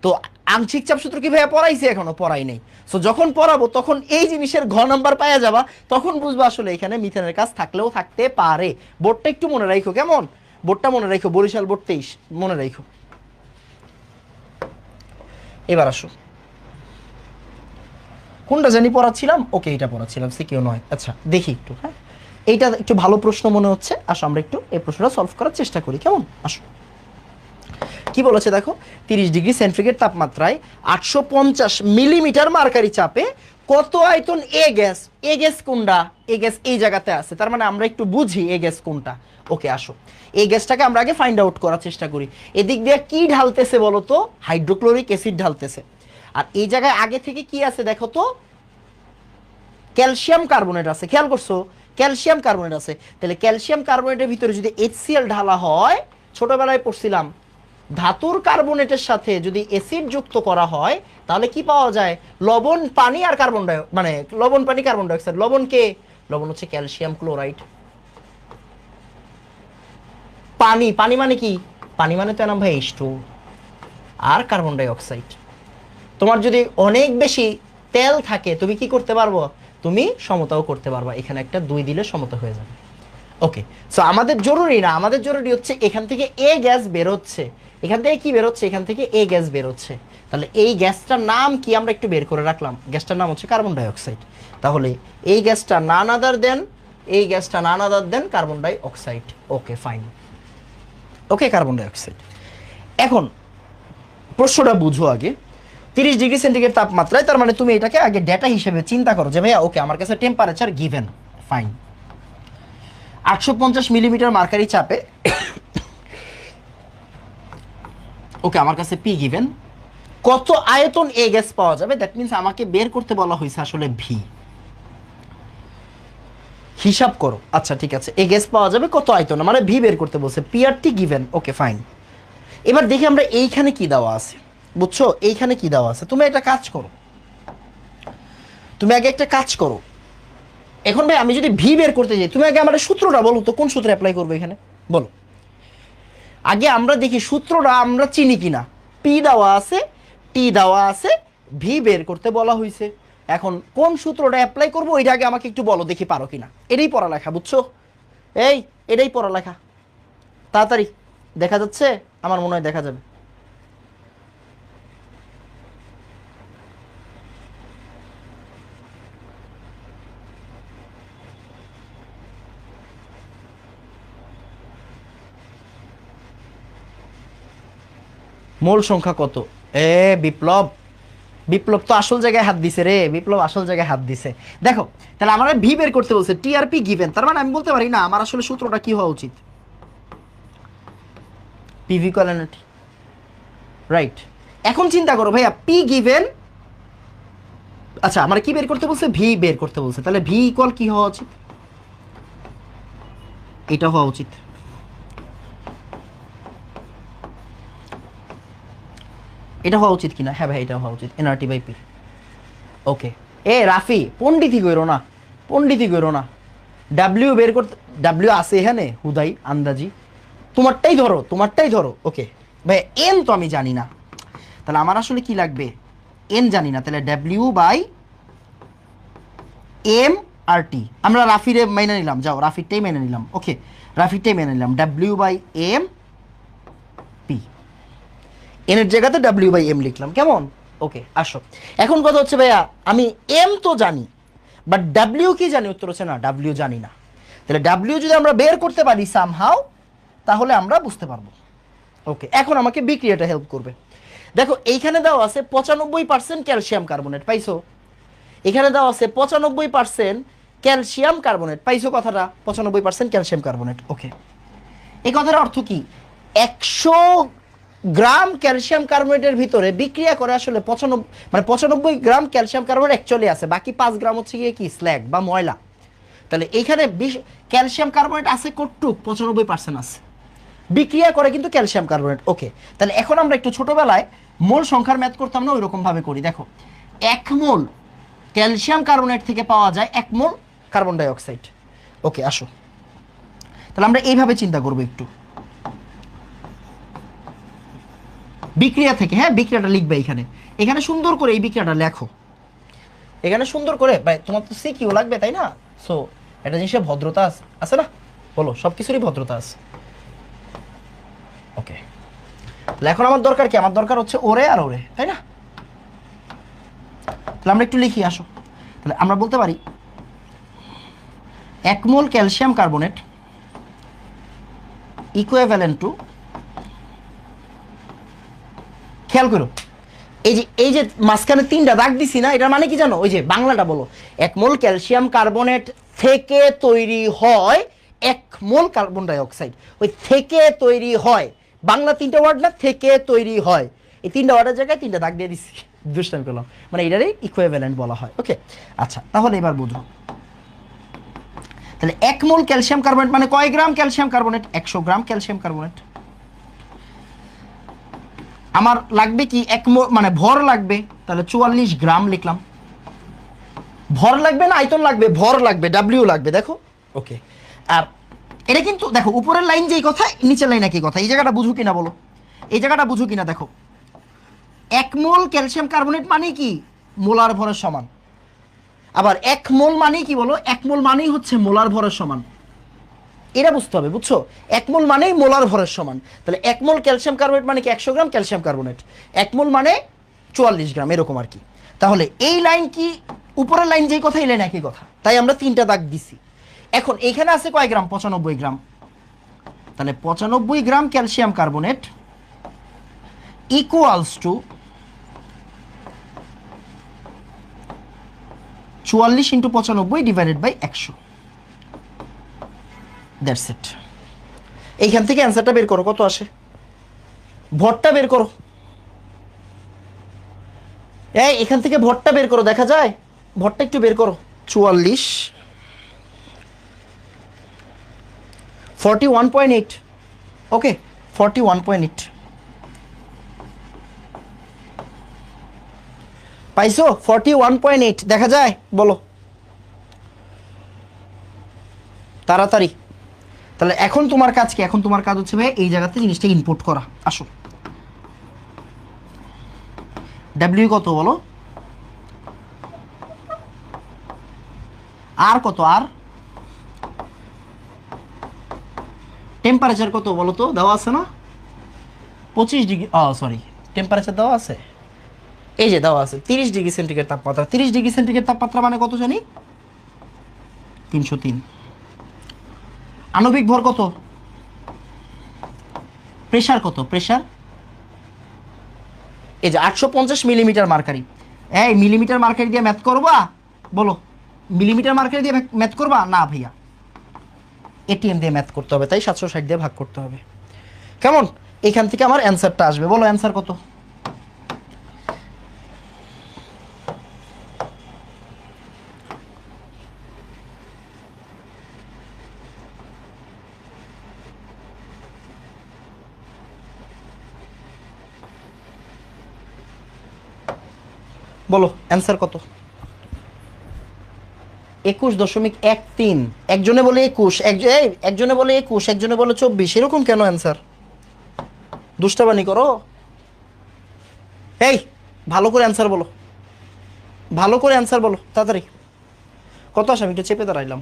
তো আংশিক চাপ সূত্র কি ভাইয়া পড়াইছে? এখনো পড়াই নাই। সো যখন পড়াবো তখন এই জিনিসের ঘ নাম্বার পাওয়া যাবা, তখন বুঝবা আসলে এখানে মিথেনের কাজ থাকলেও থাকতে পারে। বোর্ডটা একটু মনে রাখো, কেমন? বোর্ডটা মনে রাখো, বরিশাল বোর্ড 23 মনে রাখো। এবার আসো, কোনটা জানি পড়াচ্ছিলাম? ওকে, এটা পড়াচ্ছিলাম CQ9। আচ্ছা দেখি একটু, হ্যাঁ এইটা একটু ভালো প্রশ্ন মনে হচ্ছে। আসো আমরা একটু এই প্রশ্নটা সলভ করার চেষ্টা করি, কেমন? আসো, কি বলেছে দেখো। 30 ডিগ্রি সেন্টিগ্রেড তাপমাত্রায় 850 মিলিমিটার মার্কারি চাপে কত আয়তন এ গ্যাস? এ গ্যাস কোনটা? এ গ্যাস এই জায়গাতে আছে, তার মানে আমরা একটু বুঝি এ গ্যাস কোনটা। ওকে আসো, এই গ্যাসটাকে আমরা আগে ফাইন্ড আউট করার চেষ্টা করি। এদিক দিয়ে কি ঢালতেছে বলো তো? Hydrochloric acid ঢালতেছে। আর এই জায়গায় আগে থেকে কি আছে দেখো তো? ক্যালসিয়াম কার্বনেট আছে, খেয়াল করছো? ক্যালসিয়াম কার্বনেট আছে। তাহলে ক্যালসিয়াম কার্বনেটের ভিতরে যদি HCl ঢালা হয়, ছোটবেলায় পড়ছিলাম ধাতুর কার্বনেটের সাথে যদি অ্যাসিড যুক্ত করা হয় তাহলে কি পাওয়া যায়? লবণ, পানি আর কার্বন ডাই, মানে লবণ, পানি, কার্বন ডাইঅক্সাইড। লবণ কে? লবণ হচ্ছে ক্যালসিয়াম ক্লোরাইড। পানি, পানি মানে কি? পানি মানে তো নাম ভাই H2 আর কার্বন ডাই অক্সাইড। তোমার যদি অনেক বেশি তেল থাকে তুমি কি করতে পারবো? তুমি সমতাও করতে পারবা। এখানে একটা 2 দিলে সমতা হয়ে যাবে। ওকে, সো আমাদের জরুরি না, আমাদের জরুরি হচ্ছে এখান থেকে এ গ্যাস বের হচ্ছে। এখান থেকে কি বের হচ্ছে? এখান থেকে এ গ্যাস বের হচ্ছে। তাহলে এই গ্যাসটার নাম কি আমরা একটু বের করে রাখলাম। গ্যাসটার নাম হচ্ছে কার্বন ডাই অক্সাইড। তাহলে এই গ্যাসটা নান আদার দেন, এই গ্যাসটা নান আদার দেন carbon die oxide. Okay fine, ওকে, কার্বন ডাই অক্সাইড। এখন প্রশ্নটা বুঝো আগে। 30 ডিগ্রি সেন্টিগ্রেড তাপমাত্রায়, তার মানে তুমি এটাকে আগে ডেটা হিসেবে চিন্তা করো যে ভাইয়া ওকে আমার কাছে temperature given, fine. 850 millimetre mercury চাপে, ওকে আমার কাছে পি গিভেন, কত আয়তন এ গ্যাস পাওয়া যাবে? দ্যাট মিন্স আমাকে বের করতে বলা হয়েছে আসলে ভি। হিসাব করো। আচ্ছা ঠিক আছে, এ গ্যাস পাওয়া যাবে কত আয়তন, মানে ভি বের করতে বলছে, পি আর টি গিভেন। Okay fine. এবার দেখি আমরা এইখানে কি দেওয়া আছে, বুঝছো? এইখানে কি দেওয়া আছে। তুমি একটা কাজ করো, তুমি আগে একটা কাজ করো। এখন ভাই আমি যদি ভি বের করতে যাই, তুমি আগে আমার সূত্রটা বলো তো, কোন সূত্র অ্যাপ্লাই করবো এখানে বলো। আগে আমরা দেখি সূত্রটা আমরা চিনি কিনা। পি দেওয়া আছে, টি দেওয়া আছে, ভি বের করতে বলা হয়েছে। এখন কোন সূত্রটা অ্যাপ্লাই করবো এটা আগে আমাকে একটু বলো, দেখি পারো কিনা। এটাই পড়ালেখা, বুঝছো? এটাই পড়ালেখা। তাড়াতাড়ি দেখা যাচ্ছে? আমার মনে হয় দেখা যাবে। মোল সংখ্যা কত? বিপ্লব, বিপ্লব তো আসল জায়গায় হাত দিছে রে, বিপ্লব আসল জায়গায় হাত দিছে। দেখো তাহলে আমার ভি বের করতে বলছে, টিআরপি গিভেন, তার মানে আমি বলতে পারি না আমার আসলে সূত্রটা কি হওয়া উচিত? PV ইকুয়ালেন্ট, right. এখন চিন্তা করো ভাইয়া, পি গিভেন, আচ্ছা আমার কি বের করতে বলছে? ভি বের করতে বলছে। তাহলে ভি ইকুয়াল কি হওয়া উচিত? এটা হওয়া উচিত। এটা হওয়া উচিত কিনা? হ্যাঁ ভাই এটা হওয়া উচিত, এনআরটি বাই পি। ওকে, রাফি পন্ডিতি কইরো না, পন্ডিতি কইরো না। ডাব্লিউ বের করতে, ডাব্লিউ আছে এখানে হুদাই আন্দাজি, তোমারটাই ধরো, তোমারটাই ধরো। ওকে ভাই, এন তো আমি জানি না, তাহলে আমার আসলে কি লাগবে? এন জানি না, তাহলে ডাব্লিউ বাই এম আর টি। আমরা রাফিরে মেনে নিলাম, যাও রাফিরটাই মেনে নিলাম। ওকে রাফিরটাই মেনে নিলাম, ডাব্লিউ বাই এম পি। এনের জায়গাতে ডাব্লিউ বাই এম লিখলাম, কেমন? ওকে আসো, এখন কথা হচ্ছে ভাইয়া আমি এম তো জানি বাট ডাব্লিউ কি জানি? উত্তর হচ্ছে না, ডাব্লিউ জানি না। তাহলে ডাব্লিউ যদি আমরা বের করতে পারি সামহাও, তাহলে আমরা বুঝতে পারবো। ওকে, এখন আমাকে বিক্রিয়াটা হেল্প করবে। দেখো এইখানে দেওয়া আছে 95% ক্যালসিয়াম কার্বনেট, পাইছো? এখানে দেওয়া আছে 95% ক্যালসিয়াম কার্বনেট, পাইছো কথাটা? 95% ক্যালসিয়াম কার্বনেট। ওকে, এই কথার অর্থ কি? 100 গ্রাম ক্যালসিয়াম কার্বনেটের ভিতরে বিক্রিয়া করে আসলে 95 গ্রাম ক্যালসিয়াম কার্বনেট অ্যাকচুয়ালি আছে, বাকি 5 গ্রাম হচ্ছে গিয়ে কি স্ল্যাগ বা ময়লা। তাহলে এইখানে ক্যালসিয়াম কার্বনেট আছে কতটুক? 95% আছে, বিক্রিয়া করে কিন্তু ক্যালসিয়াম কার্বনেট। ওকে, তাহলে এখন আমরা একটু ছোটবেলায় মোল সংখ্যার ম্যাথ করতাম না, ওইরকম ভাবে করি। দেখো 1 মোল ক্যালসিয়াম কার্বনেট থেকে পাওয়া যায় 1 মোল কার্বন ডাই অক্সাইড। ওকে, আসো তাহলে আমরা এইভাবে চিন্তা করবো একটু বিক্রিয়া থেকে। হ্যাঁ, বিক্রিয়াটা লিখবে এখানে, এখানে সুন্দর করে এই বিক্রিয়াটা লেখো, এখানে সুন্দর করে। ভাই তোমার তো সিকিউ লাগবে তাই না? সো একটা জিনিসের ভদ্রতা আছে না, বলো, সব কিছুরই ভদ্রতা আছে। ওকে, এখন আমার দরকার কি? আমার দরকার হচ্ছে ওরে আর ওরে, তাই না? তাহলে আমরা একটু লিখি, আসো। তাহলে আমরা বলতে পারি 1 মোল ক্যালসিয়াম কার্বনেট ইকুইভ্যালেন্ট টু, খেয়াল করো এই যে মাঝখানে 3টা দাগ দিছি না, এটার মানে কি জানো? ওই যে বাংলাটা বলো, 1 মোল ক্যালসিয়াম কার্বনেট থেকে তৈরি হয় 1 মোল কার্বন ডাই অক্সাইড। ওই থেকে তৈরি হয়, বাংলা 3টা ওয়ার্ড না, থেকে তৈরি হয়, এই 3টা ওয়ার্ডের জায়গায় 3টা দাগ দিয়ে দিচ্ছি, দুষ্টামি করলাম, মানে এটারই ইকুইভ্যালেন্ট বলা হয়। ওকে, আচ্ছা তাহলে এবার বুঝো, তাহলে 1 মোল ক্যালসিয়াম কার্বনেট মানে কয় গ্রাম ক্যালসিয়াম কার্বনেট? 100 গ্রাম ক্যালসিয়াম কার্বনেট। আমার লাগবে কি? 1 মোল মানে ভর লাগবে, তাহলে 44 গ্রাম লিখলাম। ভর লাগবে না আয়তন লাগবে? ভর লাগবে, ডাব্লিউ লাগবে। দেখো, ওকে, আর এটা কিন্তু দেখো উপরের লাইন যেই কথা, নিচের লাইন একই কথা। এই জায়গাটা বুঝো কিনা বলো, এই জায়গাটা বুঝো কিনা? দেখো 1 মোল ক্যালসিয়াম কার্বনেট মানে কি? মোলার ভরের সমান। আবার 1 মোল মানে কি বলো? 1 মোল মানেই হচ্ছে মোলার ভরের সমান, এটা বুঝতে হবে, বুঝছো? 1 মোল মানেই মোলার ভরের সমান। তাহলে 1 মোল ক্যালসিয়াম কার্বনেট মানে কি? 100 গ্রাম ক্যালসিয়াম কার্বনেট। 1 মোল মানে 44 গ্রাম, এরকম আর কি। তাহলে এই লাইন কি উপরের লাইন যেই কথা, এই লাইন একই কথা, তাই আমরা 3টা দাগ দিছি। এখন এইখানে আছে কয় গ্রাম? 95 গ্রাম। তাহলে 95 gram calcium carbonate equals to 44 × 95 divided by 100। That's it. এইখান থেকে অ্যান্সারটা বের করো, কত আসে? ভরটা বের করো। এখান থেকে ভরটা বের করো, দেখা যায়? ভরটা একটু বের করো। 44 41.8। ওকে, 41.8 পাইছো? 41.8 দেখা যায়? বলো তাড়াতাড়ি। তাহলে এখন তোমার কাজ কি? এখন তোমার কাজ হচ্ছে ভাই এই জায়গাতে জিনিসটা ইনপুট করা। আসো, ডাব্লিউ কত বলো? আর কত? আর টেম্পারেচার কত বলো তো? দেওয়া আছে না? 25 ডিগ্রি, সরি, টেম্পারেচার দেওয়া আছে, এই যে দেওয়া আছে 30 ডিগ্রি সেন্টিগ্রেড তাপমাত্রা। 30 ডিগ্রি সেন্টিগ্রেড তাপমাত্রা মানে কত জানি? 303। আণবিক ভর কত? প্রেসার কত? প্রেসার এই যে 850 মিলিমিটার মার্কারি। এই মিলিমিটার মার্কারি দিয়ে ম্যাথ করবা? বলো, মিলিমিটার মার্কারি দিয়ে ম্যাথ করবা? না ভাইয়া, এটিএম দিয়ে ম্যাথ করতে হবে, তাই 760 দিয়ে ভাগ করতে হবে। কেমন? এখান থেকে আমার অ্যান্সারটা আসবে। বলো অ্যান্সার কত? বলো অ্যান্সার কত? 21.13। একজনে বলে 21, একজনে বলে 21, একজনে বলে 24, এরকম কেন অ্যান্সার? দুষ্টাবানি করো? এই ভালো করে অ্যান্সার বলো, ভালো করে অ্যান্সার বলো তাড়াতাড়ি। কত আসে? আমি একটু চেপে দাঁড়াইলাম।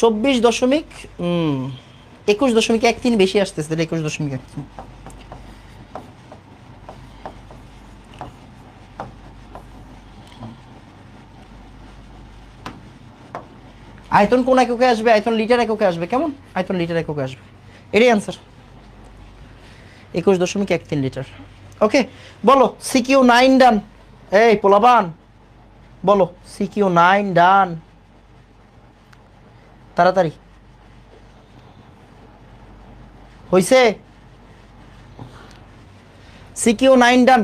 21.13 বেশি আসতেছে, 21.13। আয়তন কোন এককে আসবে? আয়তন লিটার এককে আসবে। কেমন? আয়তন লিটার এককে আসবে। এটাই অ্যান্সার, 21.13 লিটার। ওকে, বলো CQ9 ডান। এই পোলাবান বলো CQ9 ডান, তাড়াতাড়ি হইছে। CQ9 ডান।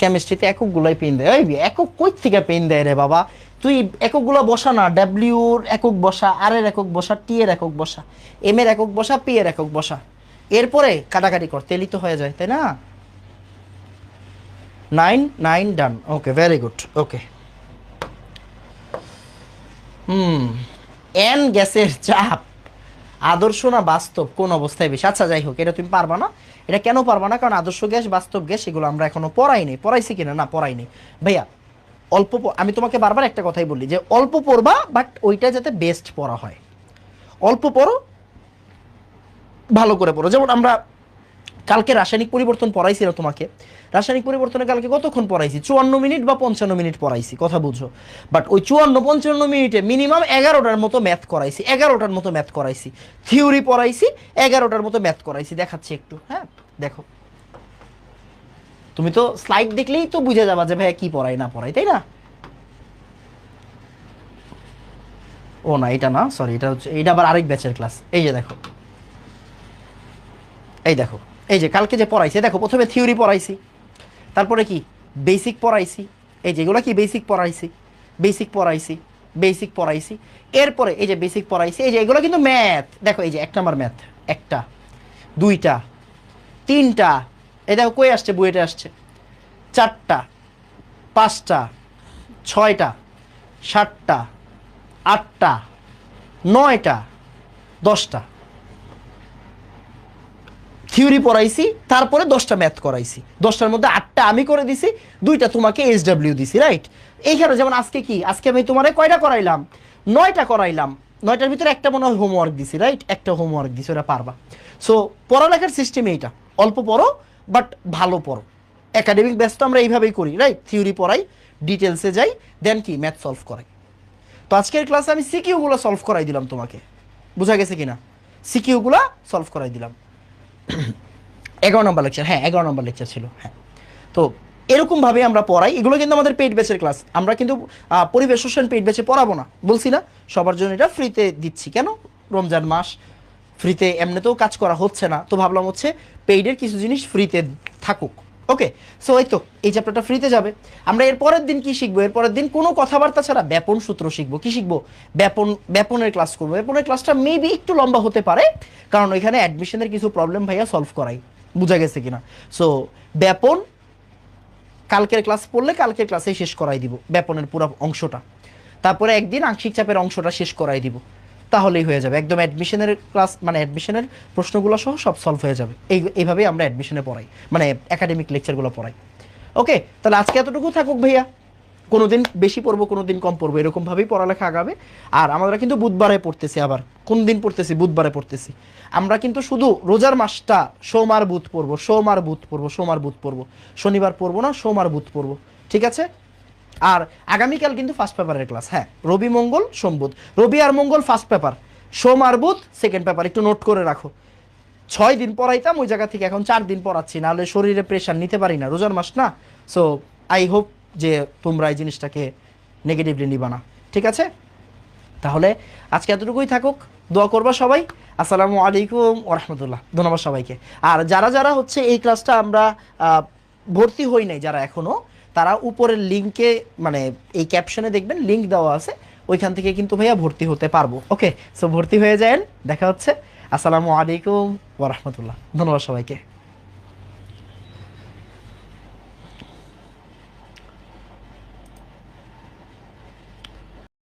কেমিস্ট্রিতে এককগুলাই পেন দেয়। এই একক কই থেকে পেন দেয় রে বাবা? তুই এককগুলো বসা না, ডাব্লিউর একক বসা, আর এর একক বসা, টি এর একক বসা, এম এর একক বসা, পি এর একক বসা, এরপরে কাটাকাটি কর, তেলি তো হয়ে যায়, তাই না? 9 ডান। ওকে, ভেরি গুড। ওকে, এন গ্যাসের চাপ আদর্শ না বাস্তব, কোন অবস্থায় বেশি? আচ্ছা যাই হোক, এটা তুমি পারবা না। এটা কেন পারবা না? কারণ আদর্শ গ্যাস, বাস্তব গ্যাস এগুলো আমরা এখনো পড়াইনি। পড়াইছি কিনা? না, পড়াইনি ভাইয়া। অল্প আমি তোমাকে বারবার একটা কথাই বলি যে অল্প পড়বা, বাট ওইটা যাতে বেস্ট পড়া হয়। অল্প পড়ো, ভালো করে পড়ো। যেমন আমরা কালকে রাসায়নিক পরিবর্তন পড়াইছি না তোমাকে? রাসায়নিক পরিবর্তনে কালকে কতক্ষণ পড়াইছি? 54 মিনিট বা 55 মিনিট পড়াইছি, কথা বুঝো। বাট ওই 54-55 মিনিটে মিনিমাম 11টার মতো ম্যাথ করাইছি, 11টার মতো ম্যাথ করাইছি, থিওরি পড়াইছি, 11টার মতো ম্যাথ করাইছি। দেখাচ্ছি একটু, হ্যাঁ দেখো। তুমি তো স্লাইড দেখলেই তো বুঝে যাবা যে ভাইয়া কি পড়াই না পড়াই, তাই না? ও না, এটা না, সরি, এটা হচ্ছে, এটা আবার আরেক ব্যাচের ক্লাস। এই যে দেখো, এই দেখো, এই যে কালকে যে পড়াইছি, দেখো প্রথমে থিওরি পড়াইছি, তারপরে কি বেসিক পড়াইছি, এই যেগুলো কি বেসিক পড়াইছি, বেসিক পড়াইছি, বেসিক পড়াইছি, এরপরে এই যে বেসিক পড়াইছি, এই যে এগুলো কিন্তু ম্যাথ। দেখো এই যে 1 নাম্বার ম্যাথ, একটা, দুইটা, তিনটা, এই দেখো কই আসছে, বুয়েটে আসছে, 4টা, 5টা, 6টা, 7টা, 8টা, 9টা, 10টা থিওরি পড়াইছি, তারপরে 10টা ম্যাথ করাইছি। 10টার মধ্যে 8টা আমি করে দিছি, 2টা তোমাকে SW দিছি, রাইট? এইখানে যেমন আজকে কি, আজকে আমি তোমারে কয়টা করাইলাম? 9টা করাইলাম। 9টার ভিতরে একটা মনে হয় হোমওয়ার্ক দিছি, রাইট? একটা হোমওয়ার্ক দিছি, ওটা পারবা। সো পড়ালেখার সিস্টেম এইটা, অল্প পড়ো বাট ভালো পড়ো। একাডেমিক ব্যস্ত আমরা এইভাবেই করি, রাইট? থিওরি পড়াই, ডিটেলসে যাই, দেন কি ম্যাথ সলভ করাই। তো আজকের ক্লাসে আমি সিকিউগুলো সলভ করাই দিলাম তোমাকে, বোঝা গেছে কিনা? সিকিউগুলো সলভ করাই দিলাম। 11 নম্বর লেকচার, হ্যাঁ 11 নম্বর লেকচার ছিল, হ্যাঁ। তো এরকমভাবে আমরা পড়াই। এগুলো কিন্তু আমাদের পেইড ব্যাচের ক্লাস। আমরা কিন্তু পরিবেশ হোসেন পেইড ব্যাচে পড়াবো না, বলছি না? সবার জন্য এটা ফ্রিতে দিচ্ছি। কেন? রমজান মাস, ফ্রিতে এমনিতেও কাজ করা হচ্ছে না, তো ভাবলাম হচ্ছে পেইডের কিছু জিনিস ফ্রিতে থাকুক। ওকে, সো এই তো এই চ্যাপ্টারটা ফ্রিতে যাবে। আমরা এর পরের দিন কি শিখবো? এর পরের দিন কোনো কথাবার্তা ছাড়া ব্যাপন সূত্র শিখবো। কি শিখবো? ব্যাপনের ক্লাস করবো। ব্যাপনের ক্লাসটা মেবি একটু লম্বা হতে পারে, কারণ ওইখানে অ্যাডমিশনের কিছু প্রবলেম ভাইয়া সলভ করাই, বোঝা গেছে কিনা? সো ব্যাপন কালকের ক্লাস পড়লে কালকের ক্লাসেই শেষ করাই দিব ব্যাপনের পুরো অংশটা, তারপরে একদিন আংশিক চাপের অংশটা শেষ করাই দিব, তাহলেই হয়ে যাবে একদম অ্যাডমিশনের ক্লাস, মানে অ্যাডমিশনের প্রশ্নগুলো সহ সব সলভ হয়ে যাবে। এইভাবেই আমরা অ্যাডমিশনে পড়াই, মানে একাডেমিক লেকচারগুলো পড়াই। ওকে, তাহলে আজকে এতটুকু থাকুক ভাইয়া। কোনো দিন বেশি পড়বো, কোনো দিন কম পড়বো, এরকমভাবেই পড়ালেখা আগাবে। আর আমরা কিন্তু বুধবারে পড়তেছি, আবার কোন দিন পড়তেছি? বুধবারে পড়তেছি। আমরা কিন্তু শুধু রোজার মাসটা সোমবার বুধ পড়বো, সোমবার বুধ পড়বো, সোমবার বুধ পড়বো, শনিবার পড়বো না, সোমবার বুধ পড়বো, ঠিক আছে? আর আগামীকাল কিন্তু ফার্স্ট পেপারের ক্লাস, হ্যাঁ, রবি মঙ্গল সোম বুধ, রবি আর মঙ্গল ফার্স্ট পেপার, সোম আর বুধ সেকেন্ড পেপার, একটু নোট করে রাখো। 6 দিন পড়াইতাম ওই জায়গা থেকে এখন 4 দিন পড়াচ্ছি, নাহলে শরীরে প্রেশার নিতে পারি না, রোজার মাস না। সো আই হোপ যে তোমরা এই জিনিসটাকে নেগেটিভলি নিবা না, ঠিক আছে? তাহলে আজকে এতটুকুই থাকুক, দোয়া করবা সবাই। আসসালামু আলাইকুম ওয়া রাহমাতুল্লাহ। ধন্যবাদ সবাইকে। আর যারা যারা হচ্ছে এই ক্লাসটা আমরা ভর্তি হই নাই, যারা এখনো, তারা উপরের লিঙ্কে, মানে এই ক্যাপশনে দেখবেন লিঙ্ক দেওয়া আছে, ওইখান থেকে কিন্তু ভাইয়া ভর্তি হতে পারবো। ওকে, সো ভর্তি হয়ে যান, দেখা হচ্ছে। আসসালামু আলাইকুম ওয়া রাহমাতুল্লাহ। ধন্যবাদ সবাইকে।